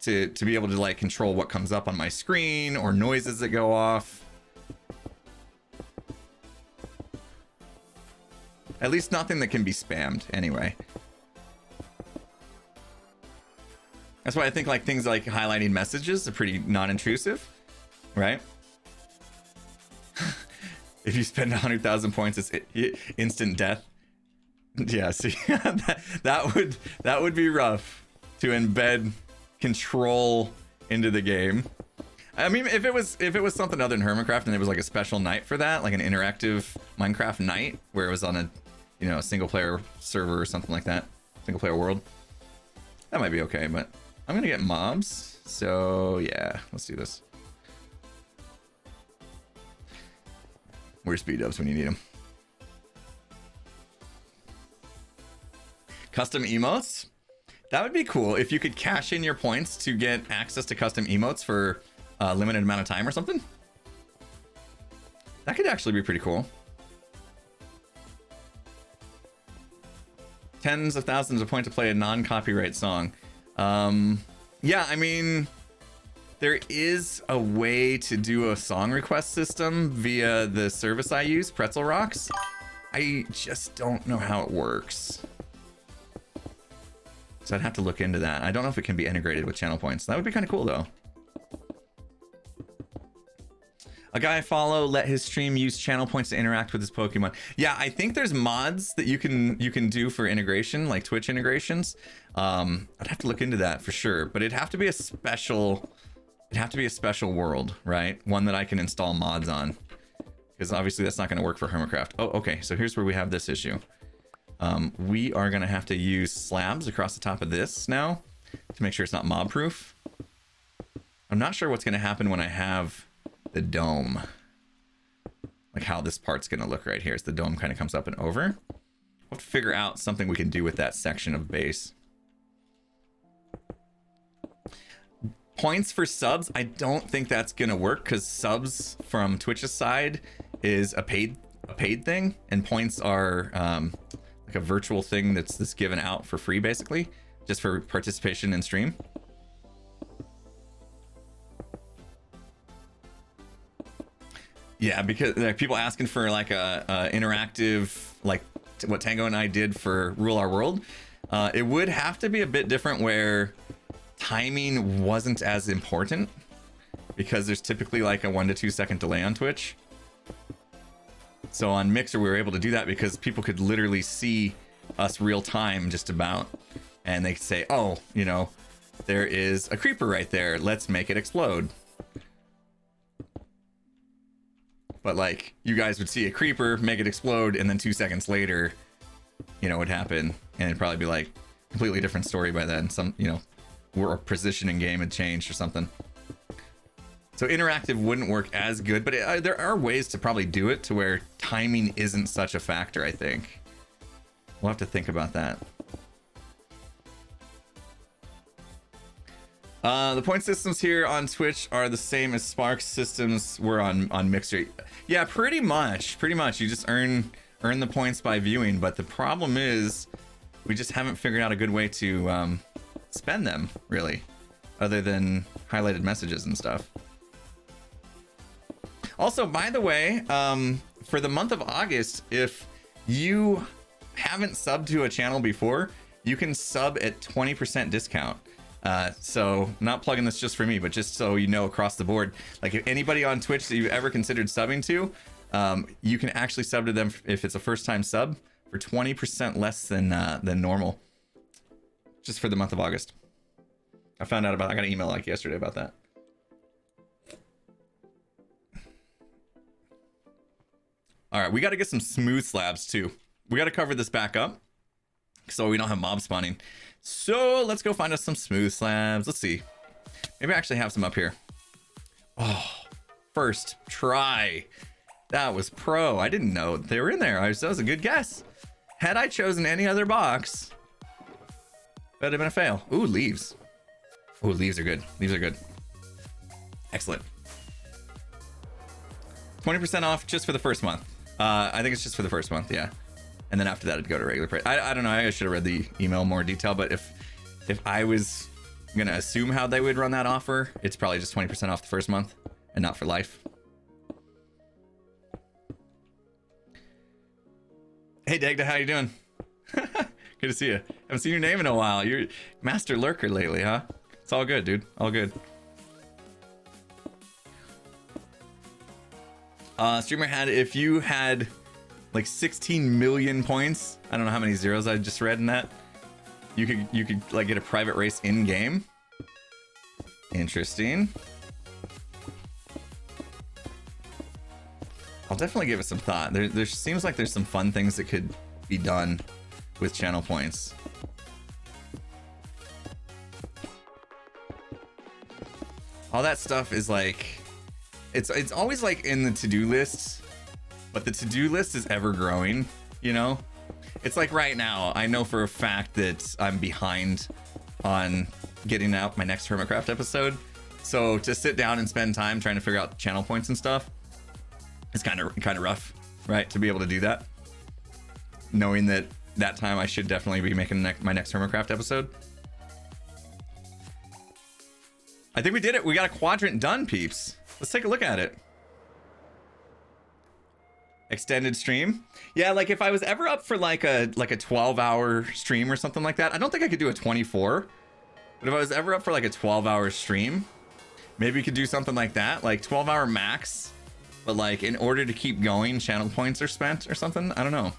to be able to like control what comes up on my screen or noises that go off. At least nothing that can be spammed anyway. That's why I think like things like highlighting messages are pretty non-intrusive, right? If you spend 100,000 points, it's instant death. Yeah, see, that would be rough to embed control into the game. I mean, if it was something other than Hermitcraft and it was like a special night for that, like an interactive Minecraft night where it was on a, you know, a single player server or something like that, single player world, that might be okay. But I'm gonna get mobs, so yeah, let's do this. Where's speed ups when you need them? Custom emotes? That would be cool if you could cash in your points to get access to custom emotes for a limited amount of time or something. That could actually be pretty cool. Tens of thousands of points to play a non-copyright song. Yeah, I mean, there is a way to do a song request system via the service I use, Pretzel Rocks. I just don't know how it works. So I'd have to look into that. I don't know if it can be integrated with channel points. That would be kind of cool though. A guy I follow let his stream use channel points to interact with his Pokemon. Yeah, I think there's mods that you can do for integration, like Twitch integrations. I'd have to look into that for sure, but it'd have to be a special world, right? One that I can install mods on, because obviously that's not going to work for Hermitcraft. Oh, okay. So here's where we have this issue. We are going to have to use slabs across the top of this now to make sure it's not mob proof. I'm not sure what's going to happen when I have the dome, like how this part's going to look right here as the dome kind of comes up and over. We'll have to figure out something we can do with that section of base. Points for subs, I don't think that's going to work because subs from Twitch's side is a paid thing, and points are like a virtual thing that's given out for free, basically, just for participation in stream. Yeah, because people asking for like a interactive, like what Tango and I did for Rule Our World. It would have to be a bit different where timing wasn't as important, because there's typically like a 1 to 2 second delay on Twitch. So on Mixer, we were able to do that because people could literally see us real time just about, and they could say, oh, you know, there is a creeper right there, let's make it explode. But like, you guys would see a creeper, make it explode, and then 2 seconds later, you know, it would happen, and it'd probably be like completely different story by then. Some, you know, our positioning game had changed or something. So interactive wouldn't work as good, but there are ways to probably do it to where timing isn't such a factor, I think. We'll have to think about that. The point systems here on Twitch are the same as Spark's systems were on Mixer. Yeah, pretty much. Pretty much. You just earn the points by viewing, but the problem is we just haven't figured out a good way to spend them, really, other than highlighted messages and stuff. Also, by the way, for the month of August, if you haven't subbed to a channel before, you can sub at 20% discount. So not plugging this just for me, but just so you know across the board, like if anybody on Twitch that you've ever considered subbing to, you can actually sub to them if it's a first time sub for 20% less than normal, just for the month of August. I found out about, I got an email like yesterday about that. All right, we got to get some smooth slabs too. We got to cover this back up so we don't have mob spawning. So let's go find us some smooth slabs. Let's see. Maybe I actually have some up here. Oh, first try. That was pro. I didn't know they were in there. That was a good guess. Had I chosen any other box, that would have been a fail. Ooh, leaves. Ooh, leaves are good. Leaves are good. Excellent. 20% off just for the first month. I think it's just for the first month, yeah. And then after that, it'd go to regular price. I don't know. I should have read the email in more detail, but if I was gonna assume how they would run that offer, it's probably just 20% off the first month and not for life. Hey, Dagda, how you doing? Good to see you. Haven't seen your name in a while. You're master lurker lately, huh? It's all good, dude. All good. Streamer had, if you had like 16 million points, I don't know how many zeros I just read in that, you could like get a private race in game. Interesting. I'll definitely give it some thought. There seems like there's some fun things that could be done with channel points. All that stuff is like, it's always like in the to-do lists, but the to-do list is ever growing, you know? It's like right now, I know for a fact that I'm behind on getting out my next Hermitcraft episode. So to sit down and spend time trying to figure out channel points and stuff, it's kind of rough, right? To be able to do that, knowing that time I should definitely be making my next Hermitcraft episode. I think we did it. We got a quadrant done, peeps. Let's take a look at it. Extended stream. Yeah, like if I was ever up for like a 12-hour stream or something like that, I don't think I could do a 24. But if I was ever up for like a 12-hour stream, maybe we could do something like that, like 12-hour max. But like in order to keep going, channel points are spent or something. I don't know.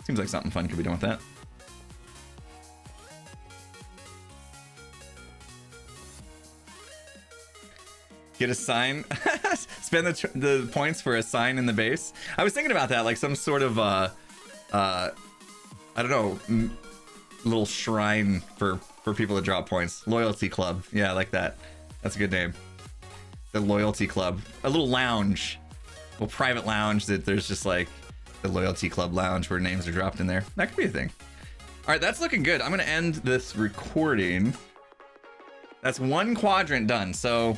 Seems like something fun could be done with that. Get a sign. Spend the points for a sign in the base. I was thinking about that, like some sort of I don't know, little shrine for people to drop points. Loyalty club. Yeah, I like that. That's a good name. The loyalty club. A little lounge. A little private lounge that there's just like the loyalty club lounge where names are dropped in there. That could be a thing. All right, that's looking good. I'm gonna end this recording. That's one quadrant done. So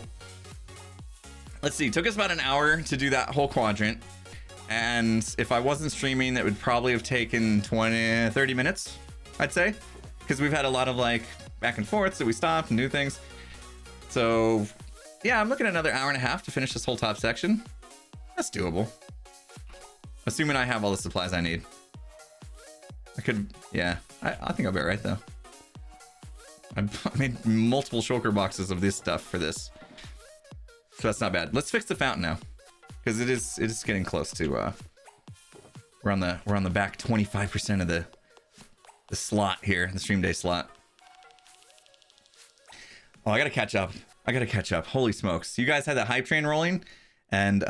let's see, took us about an hour to do that whole quadrant. And if I wasn't streaming, that would probably have taken 30 minutes, I'd say. Because we've had a lot of like back and forth, so we stopped and do things. So Yeah, I'm looking at another hour and a half to finish this whole top section. That's doable. Assuming I have all the supplies I need. I could, yeah. I think I'll be right though. I made multiple shulker boxes of this stuff for this. So that's not bad. Let's fix the fountain now. Because it is getting close to we're on the back 25% of the slot here, the stream day slot. Oh, I gotta catch up. Holy smokes. You guys had that hype train rolling, and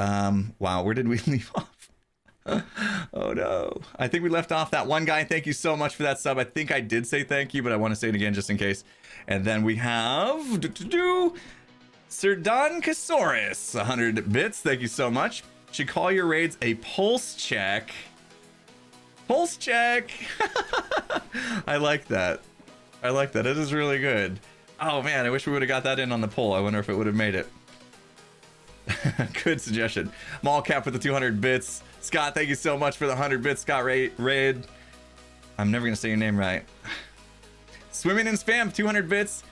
wow, where did we leave off? Oh no. I think we left off that one guy. Thank you so much for that sub. I think I did say thank you, but I want to say it again just in case. And then we have Sir Don Casaurus, 100 bits. Thank you so much. Should call your raids a pulse check. Pulse check. I like that. I like that. It is really good. Oh man, I wish we would have got that in on the poll. I wonder if it would have made it. Good suggestion. Mallcap with the 200 bits. Scott, thank you so much for the 100 bits. Scott Raid. I'm never going to say your name right. Swimming in Spam, 200 bits.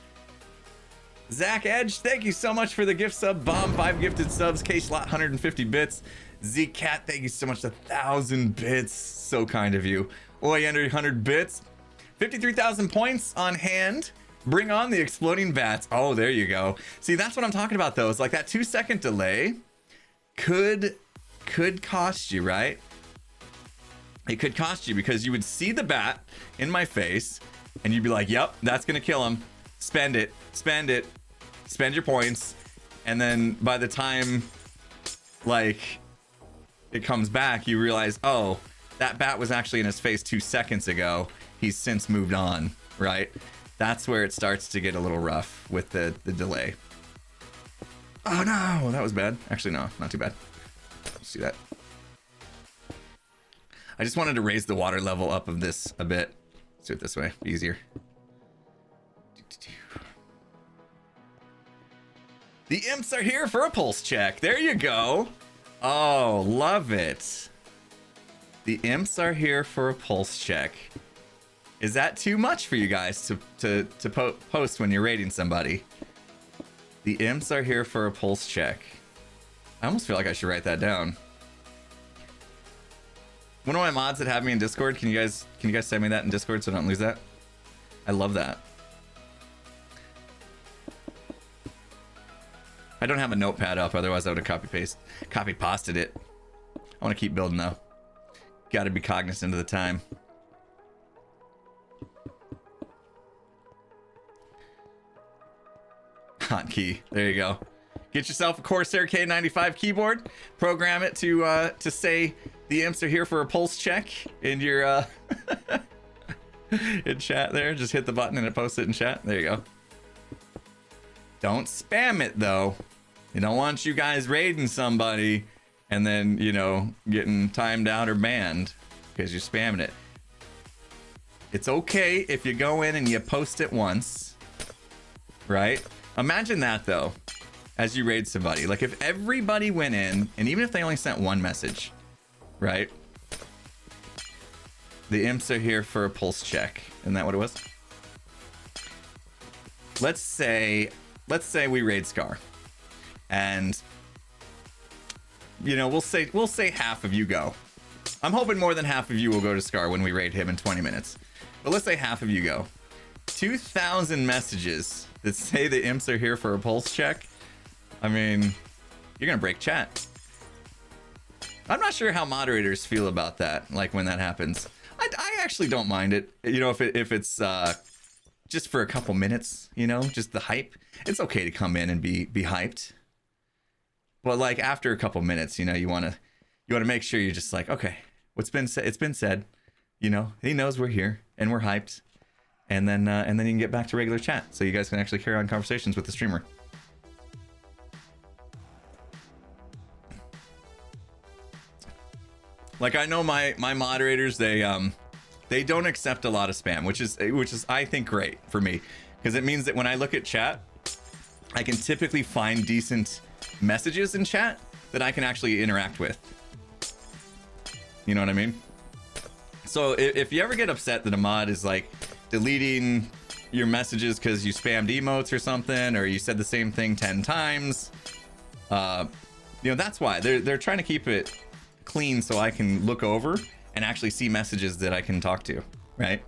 Zach Edge, thank you so much for the gift sub. Bomb, 5 gifted subs. K-Slot, 150 bits. Zeke Cat, thank you so much. 1,000 bits. So kind of you. Oi, under 100 bits. 53,000 points on hand. Bring on the exploding bats. Oh, there you go. See, that's what I'm talking about, though. It's like that 2-second delay could cost you, right? It could cost you because you would see the bat in my face and you'd be like, yep, that's going to kill him. Spend it. Spend it. Spend your points. And then by the time, like, it comes back, you realize, oh, that bat was actually in his face 2 seconds ago. He's since moved on, right? That's where it starts to get a little rough with the delay. Oh no, that was bad. Actually, no, not too bad. Let's do that. I just wanted to raise the water level up of this a bit. Let's do it this way, easier. The imps are here for a pulse check. There you go. Oh, love it. The imps are here for a pulse check. Is that too much for you guys to post when you're raiding somebody? The imps are here for a pulse check. I almost feel like I should write that down. One of my mods that have me in Discord, can you guys send me that in Discord so I don't lose that? I love that. I don't have a notepad up, otherwise I would have copy pasted it. I want to keep building though. Got to be cognizant of the time. Hotkey. There you go. Get yourself a Corsair K95 keyboard. Program it to say the imps are here for a pulse check in your in chat there. Just hit the button and it posts it in chat. There you go. Don't spam it though. You don't want you guys raiding somebody and then, you know, getting timed out or banned because you're spamming it. It's okay if you go in and you post it once, right? Imagine that though, as you raid somebody. Like if everybody went in, and even if they only sent one message, right? The imps are here for a pulse check. Isn't that what it was? Let's say we raid Scar. And you know, we'll say half of you go. I'm hoping more than half of you will go to Scar when we raid him in 20 minutes. But let's say half of you go. 2,000 messages that say the imps are here for a pulse check. I mean, you're gonna break chat. I'm not sure how moderators feel about that, like when that happens. I actually don't mind it. You know, if it's just for a couple minutes, you know, just the hype. It's okay to come in and be hyped. But like after a couple minutes, you know, you wanna make sure you're just like, okay, what's been said, it's been said. You know, he knows we're here and we're hyped. And then you can get back to regular chat, so you guys can actually carry on conversations with the streamer. Like I know my moderators, they don't accept a lot of spam, which is I think great for me, because it means that when I look at chat, I can typically find decent messages in chat that I can actually interact with. You know what I mean? So if you ever get upset that a mod is like deleting your messages because you spammed emotes or something, or you said the same thing 10 times. That's why they're trying to keep it clean so I can look over and actually see messages that I can talk to, right?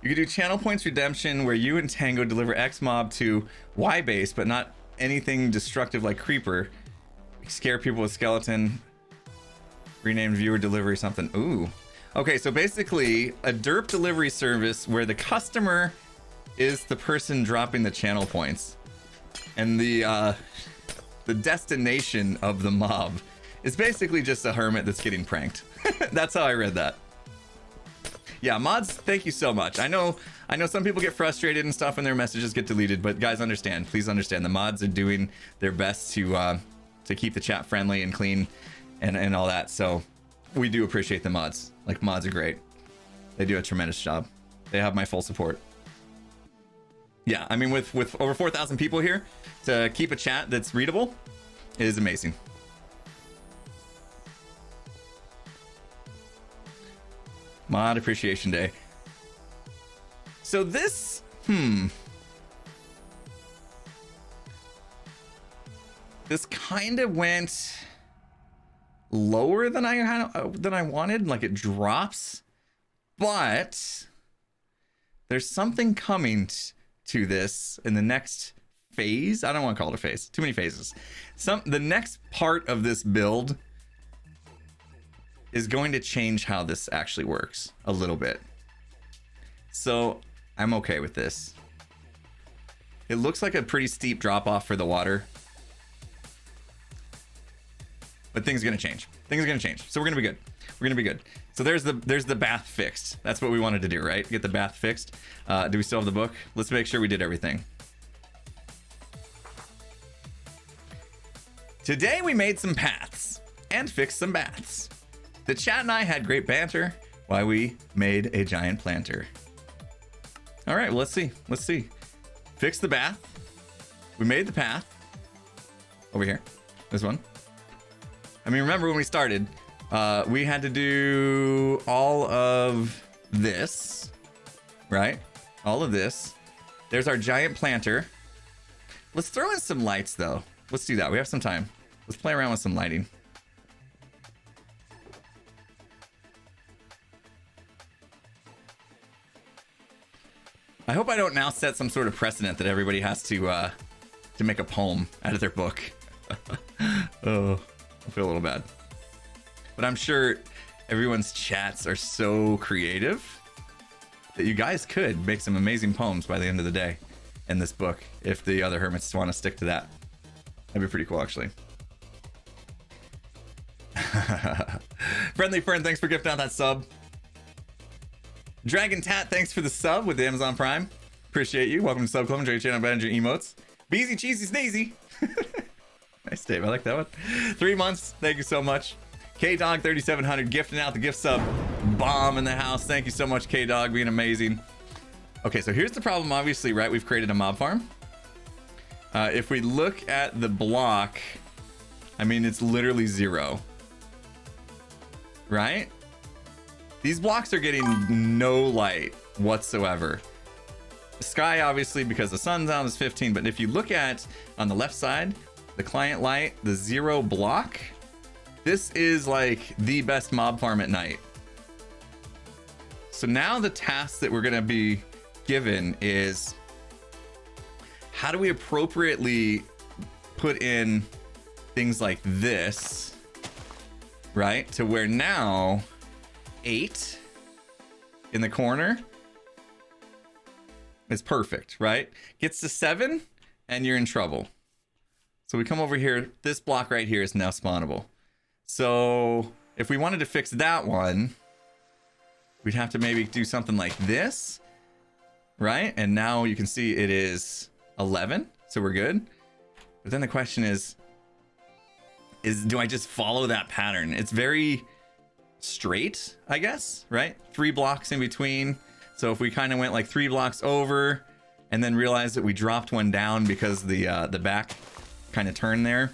You could do channel points redemption where you and Tango deliver X mob to Y base, but not anything destructive like Creeper. Scare people with skeleton. Renamed viewer delivery something. Ooh. Okay, so basically a derp delivery service where the customer is the person dropping the channel points. And the destination of the mob is basically just a hermit that's getting pranked. That's how I read that. Yeah, mods, thank you so much. I know some people get frustrated and stuff and their messages get deleted, but guys, understand, please understand, the mods are doing their best to keep the chat friendly and clean and all that. So we do appreciate the mods. Like, mods are great. They do a tremendous job. They have my full support. Yeah, I mean, with over 4,000 people here, to keep a chat that's readable is amazing. Mod Appreciation Day. So this, this kind of went lower than I wanted. Like, it drops, but there's something coming to this in the next phase. I don't want to call it a phase. Too many phases. The next part of this build is going to change how this actually works a little bit. So I'm okay with this. It looks like a pretty steep drop off for the water, but things are gonna change. Things are gonna change. So we're gonna be good. We're gonna be good. So there's the bath fixed. That's what we wanted to do, right? Get the bath fixed. Do we still have the book? Let's make sure we did everything. Today we made some paths and fixed some baths. The chat and I had great banter while we made a giant planter. All right, well, let's see. Let's see. Fix the bath. We made the path. Over here. This one. I mean, remember when we started, we had to do all of this, right? All of this. There's our giant planter. Let's throw in some lights, though. Let's do that. We have some time. Let's play around with some lighting. I hope I don't now set some sort of precedent that everybody has to make a poem out of their book. Oh, I feel a little bad. But I'm sure everyone's chats are so creative that you guys could make some amazing poems by the end of the day in this book if the other hermits want to stick to that. That'd be pretty cool, actually. Friendly Fern, thanks for gifting out that sub. Dragon Tat, thanks for the sub with the Amazon Prime. Appreciate you. Welcome to Sub Club. Enjoy your channel, manager emotes. Beezy Cheesy Sneezy. Nice, Dave. I like that one. 3 months. Thank you so much. K-Dog 3700 gifting out the gift sub. Bomb in the house. Thank you so much, K-Dog, being amazing. Okay, so here's the problem, obviously, right? We've created a mob farm. If we look at the block, I mean, it's literally 0. Right? These blocks are getting no light whatsoever. The sky, obviously, because the sun's out, is 15. But if you look at on the left side, the client light, the 0 block, this is like the best mob farm at night. So now the task that we're going to be given is, how do we appropriately put in things like this, right? To where now 8 in the corner is perfect, right? Gets to 7 and you're in trouble. So we come over here. This block right here is now spawnable. So if we wanted to fix that one, we'd have to maybe do something like this, right? And now you can see it is 11, so we're good. But then the question is do I just follow that pattern? It's very straight, I guess, right? 3 blocks in between. So if we kind of went like 3 blocks over and then realized that we dropped one down because the back kind of turned there.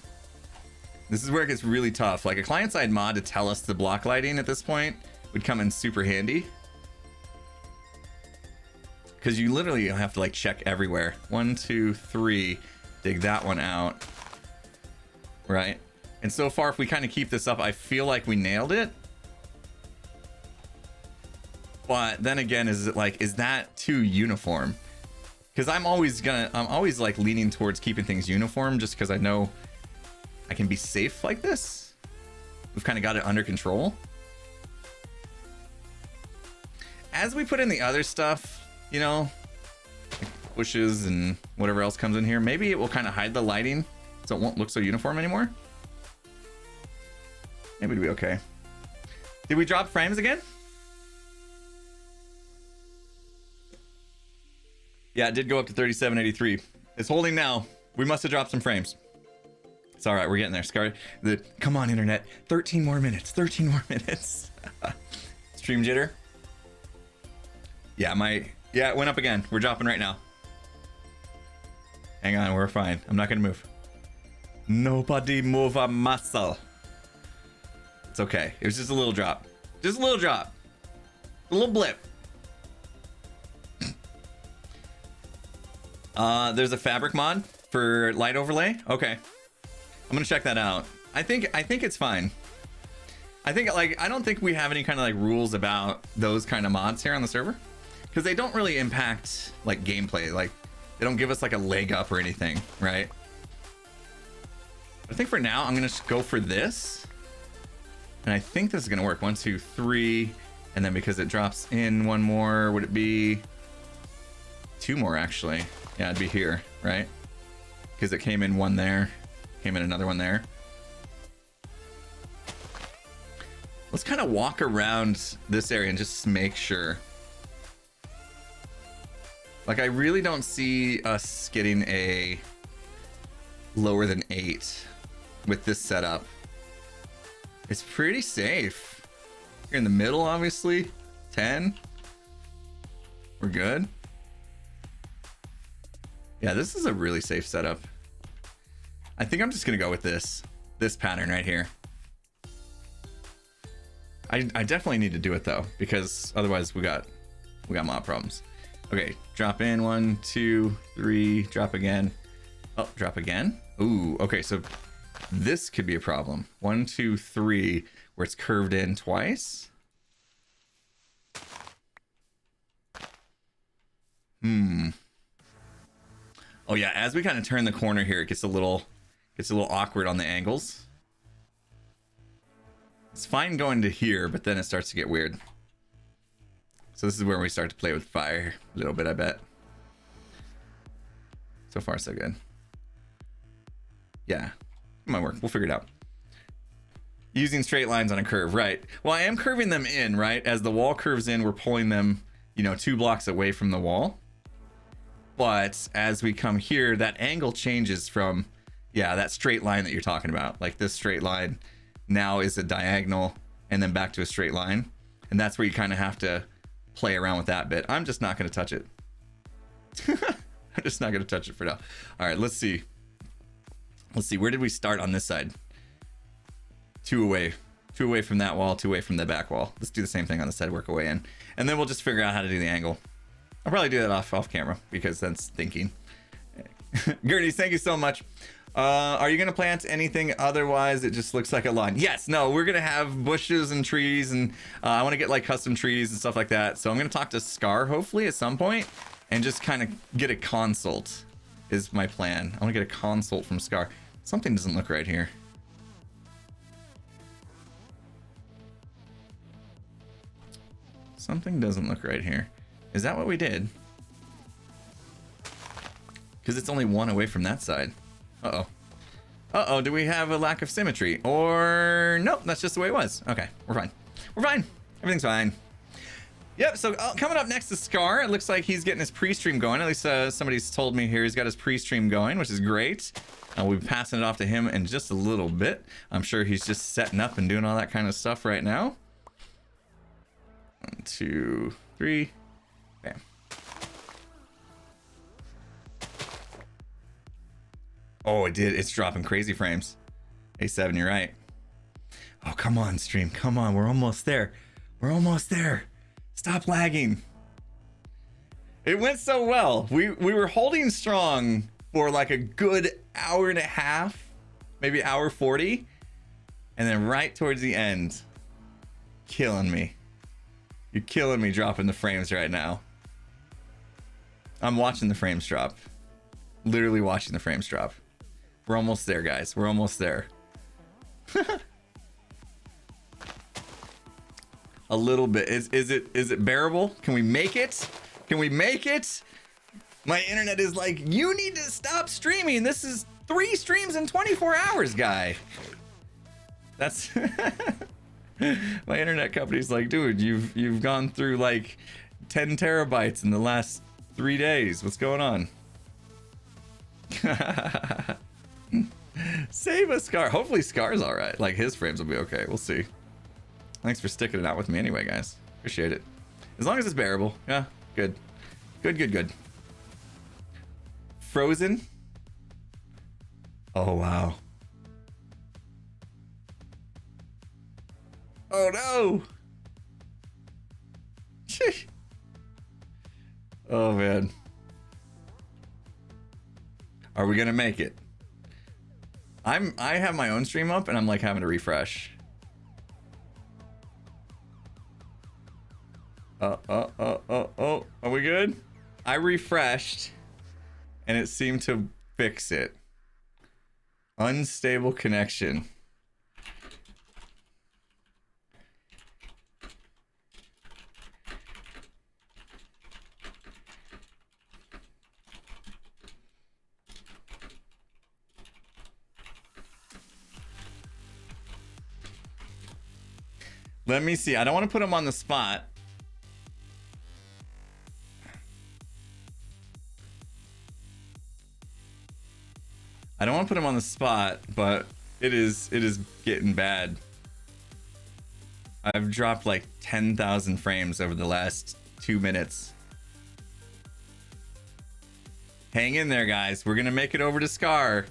This is where it gets really tough. Like, a client-side mod to tell us the block lighting at this point would come in super handy. Because you literally have to like check everywhere. 1, 2, 3. Dig that one out. Right? And so far, if we kind of keep this up, I feel like we nailed it. But then again, is that too uniform? Because I'm always like leaning towards keeping things uniform just because I know I can be safe like this. We've kind of got it under control. As we put in the other stuff, you know, like bushes and whatever else comes in here, maybe it will kind of hide the lighting so it won't look so uniform anymore. Maybe it'll be okay. Did we drop frames again? Yeah, it did go up to 3783. It's holding now. We must have dropped some frames. It's all right. We're getting there. Scar, come on, internet. 13 more minutes. 13 more minutes. Stream jitter. Yeah, it went up again. We're dropping right now. Hang on, we're fine. I'm not gonna move. Nobody move a muscle. It's okay. It was just a little drop. Just a little drop. A little blip. There's a fabric mod for light overlay. Okay. I'm gonna check that out. I think it's fine. I don't think we have any kind of like rules about those kind of mods here on the server. Because they don't really impact like gameplay. Like they don't give us like a leg up or anything, right? I think for now I'm gonna just go for this. And I think this is gonna work. 1, 2, 3. And then because it drops in one more, would it be 2 more actually? Yeah, it'd be here, right? Because it came in one there, came in another one there. Let's kind of walk around this area and just make sure. Like, I really don't see us getting a lower than 8 with this setup. It's pretty safe. You're in the middle, obviously. 10. We're good. Yeah, this is a really safe setup. I think I'm just gonna go with this pattern right here. I definitely need to do it though, because otherwise we got mob problems. Okay, drop in 1, 2, 3, drop again. Oh, drop again. Ooh, okay, so this could be a problem. 1, 2, 3, where it's curved in twice. Oh yeah, as we kind of turn the corner here, it gets a little awkward on the angles. It's fine going to here, but then it starts to get weird. So this is where we start to play with fire a little bit, I bet. So far, so good. Yeah, it might work. We'll figure it out. Using straight lines on a curve, right? Well, I am curving them in, right? As the wall curves in, we're pulling them, 2 blocks away from the wall. But as we come here, that angle changes from, yeah, that straight line that you're talking about. Like this straight line now is a diagonal and then back to a straight line. And that's where you kind of have to play around with that bit. I'm just not going to touch it. I'm just not going to touch it for now. All right, let's see. Let's see. Where did we start on this side? 2 away. 2 away from that wall, 2 away from the back wall. Let's do the same thing on the side, work away in. And then we'll just figure out how to do the angle. I'll probably do that off camera because that's thinking. Gerties, thank you so much. Are you gonna plant anything? Otherwise it just looks like a lawn. Yes, no, we're gonna have bushes and trees, and I want to get like custom trees and stuff like that. So I'm gonna talk to Scar hopefully at some point and just kind of get a consult is my plan. I want to get a consult from Scar. Something doesn't look right here. Something doesn't look right here. Is that what we did? Because it's only 1 away from that side. Uh-oh. Uh-oh, do we have a lack of symmetry? Or nope, that's just the way it was. Okay, we're fine. We're fine. Everything's fine. Yep, so coming up next is Scar. It looks like he's getting his pre-stream going. At least somebody's told me here he's got his pre-stream going, which is great. We'll be passing it off to him in just a little bit. I'm sure he's just setting up and doing all that kind of stuff right now. 1, 2, 3. Bam. Oh, it did. It's dropping crazy frames. A7, you're right. Oh, come on, stream. Come on. We're almost there. We're almost there. Stop lagging. It went so well. We were holding strong for like a good hour and a half, maybe hour 40. And then right towards the end, killing me. You're killing me dropping the frames right now. I'm watching the frames drop. Literally watching the frames drop. We're almost there, guys. We're almost there. A little bit. Is it bearable? Can we make it? Can we make it? My internet is like, you need to stop streaming. This is 3 streams in 24 hours, guy. That's my internet company's like, dude, you've gone through like 10 terabytes in the last 3 days. What's going on? Save a Scar. Hopefully Scar's all right. Like his frames will be okay. We'll see. Thanks for sticking it out with me anyway, guys. Appreciate it. As long as it's bearable. Yeah, good. Good. Frozen. Oh, wow. Oh, no. Oh, man. Are we going to make it? I have my own stream up and I'm like having to refresh. Oh, are we good? I refreshed and it seemed to fix it. Unstable connection. Let me see. I don't want to put him on the spot. I don't want to put him on the spot, but it is getting bad. I've dropped like 10,000 frames over the last 2 minutes. Hang in there, guys. We're gonna make it over to Scar.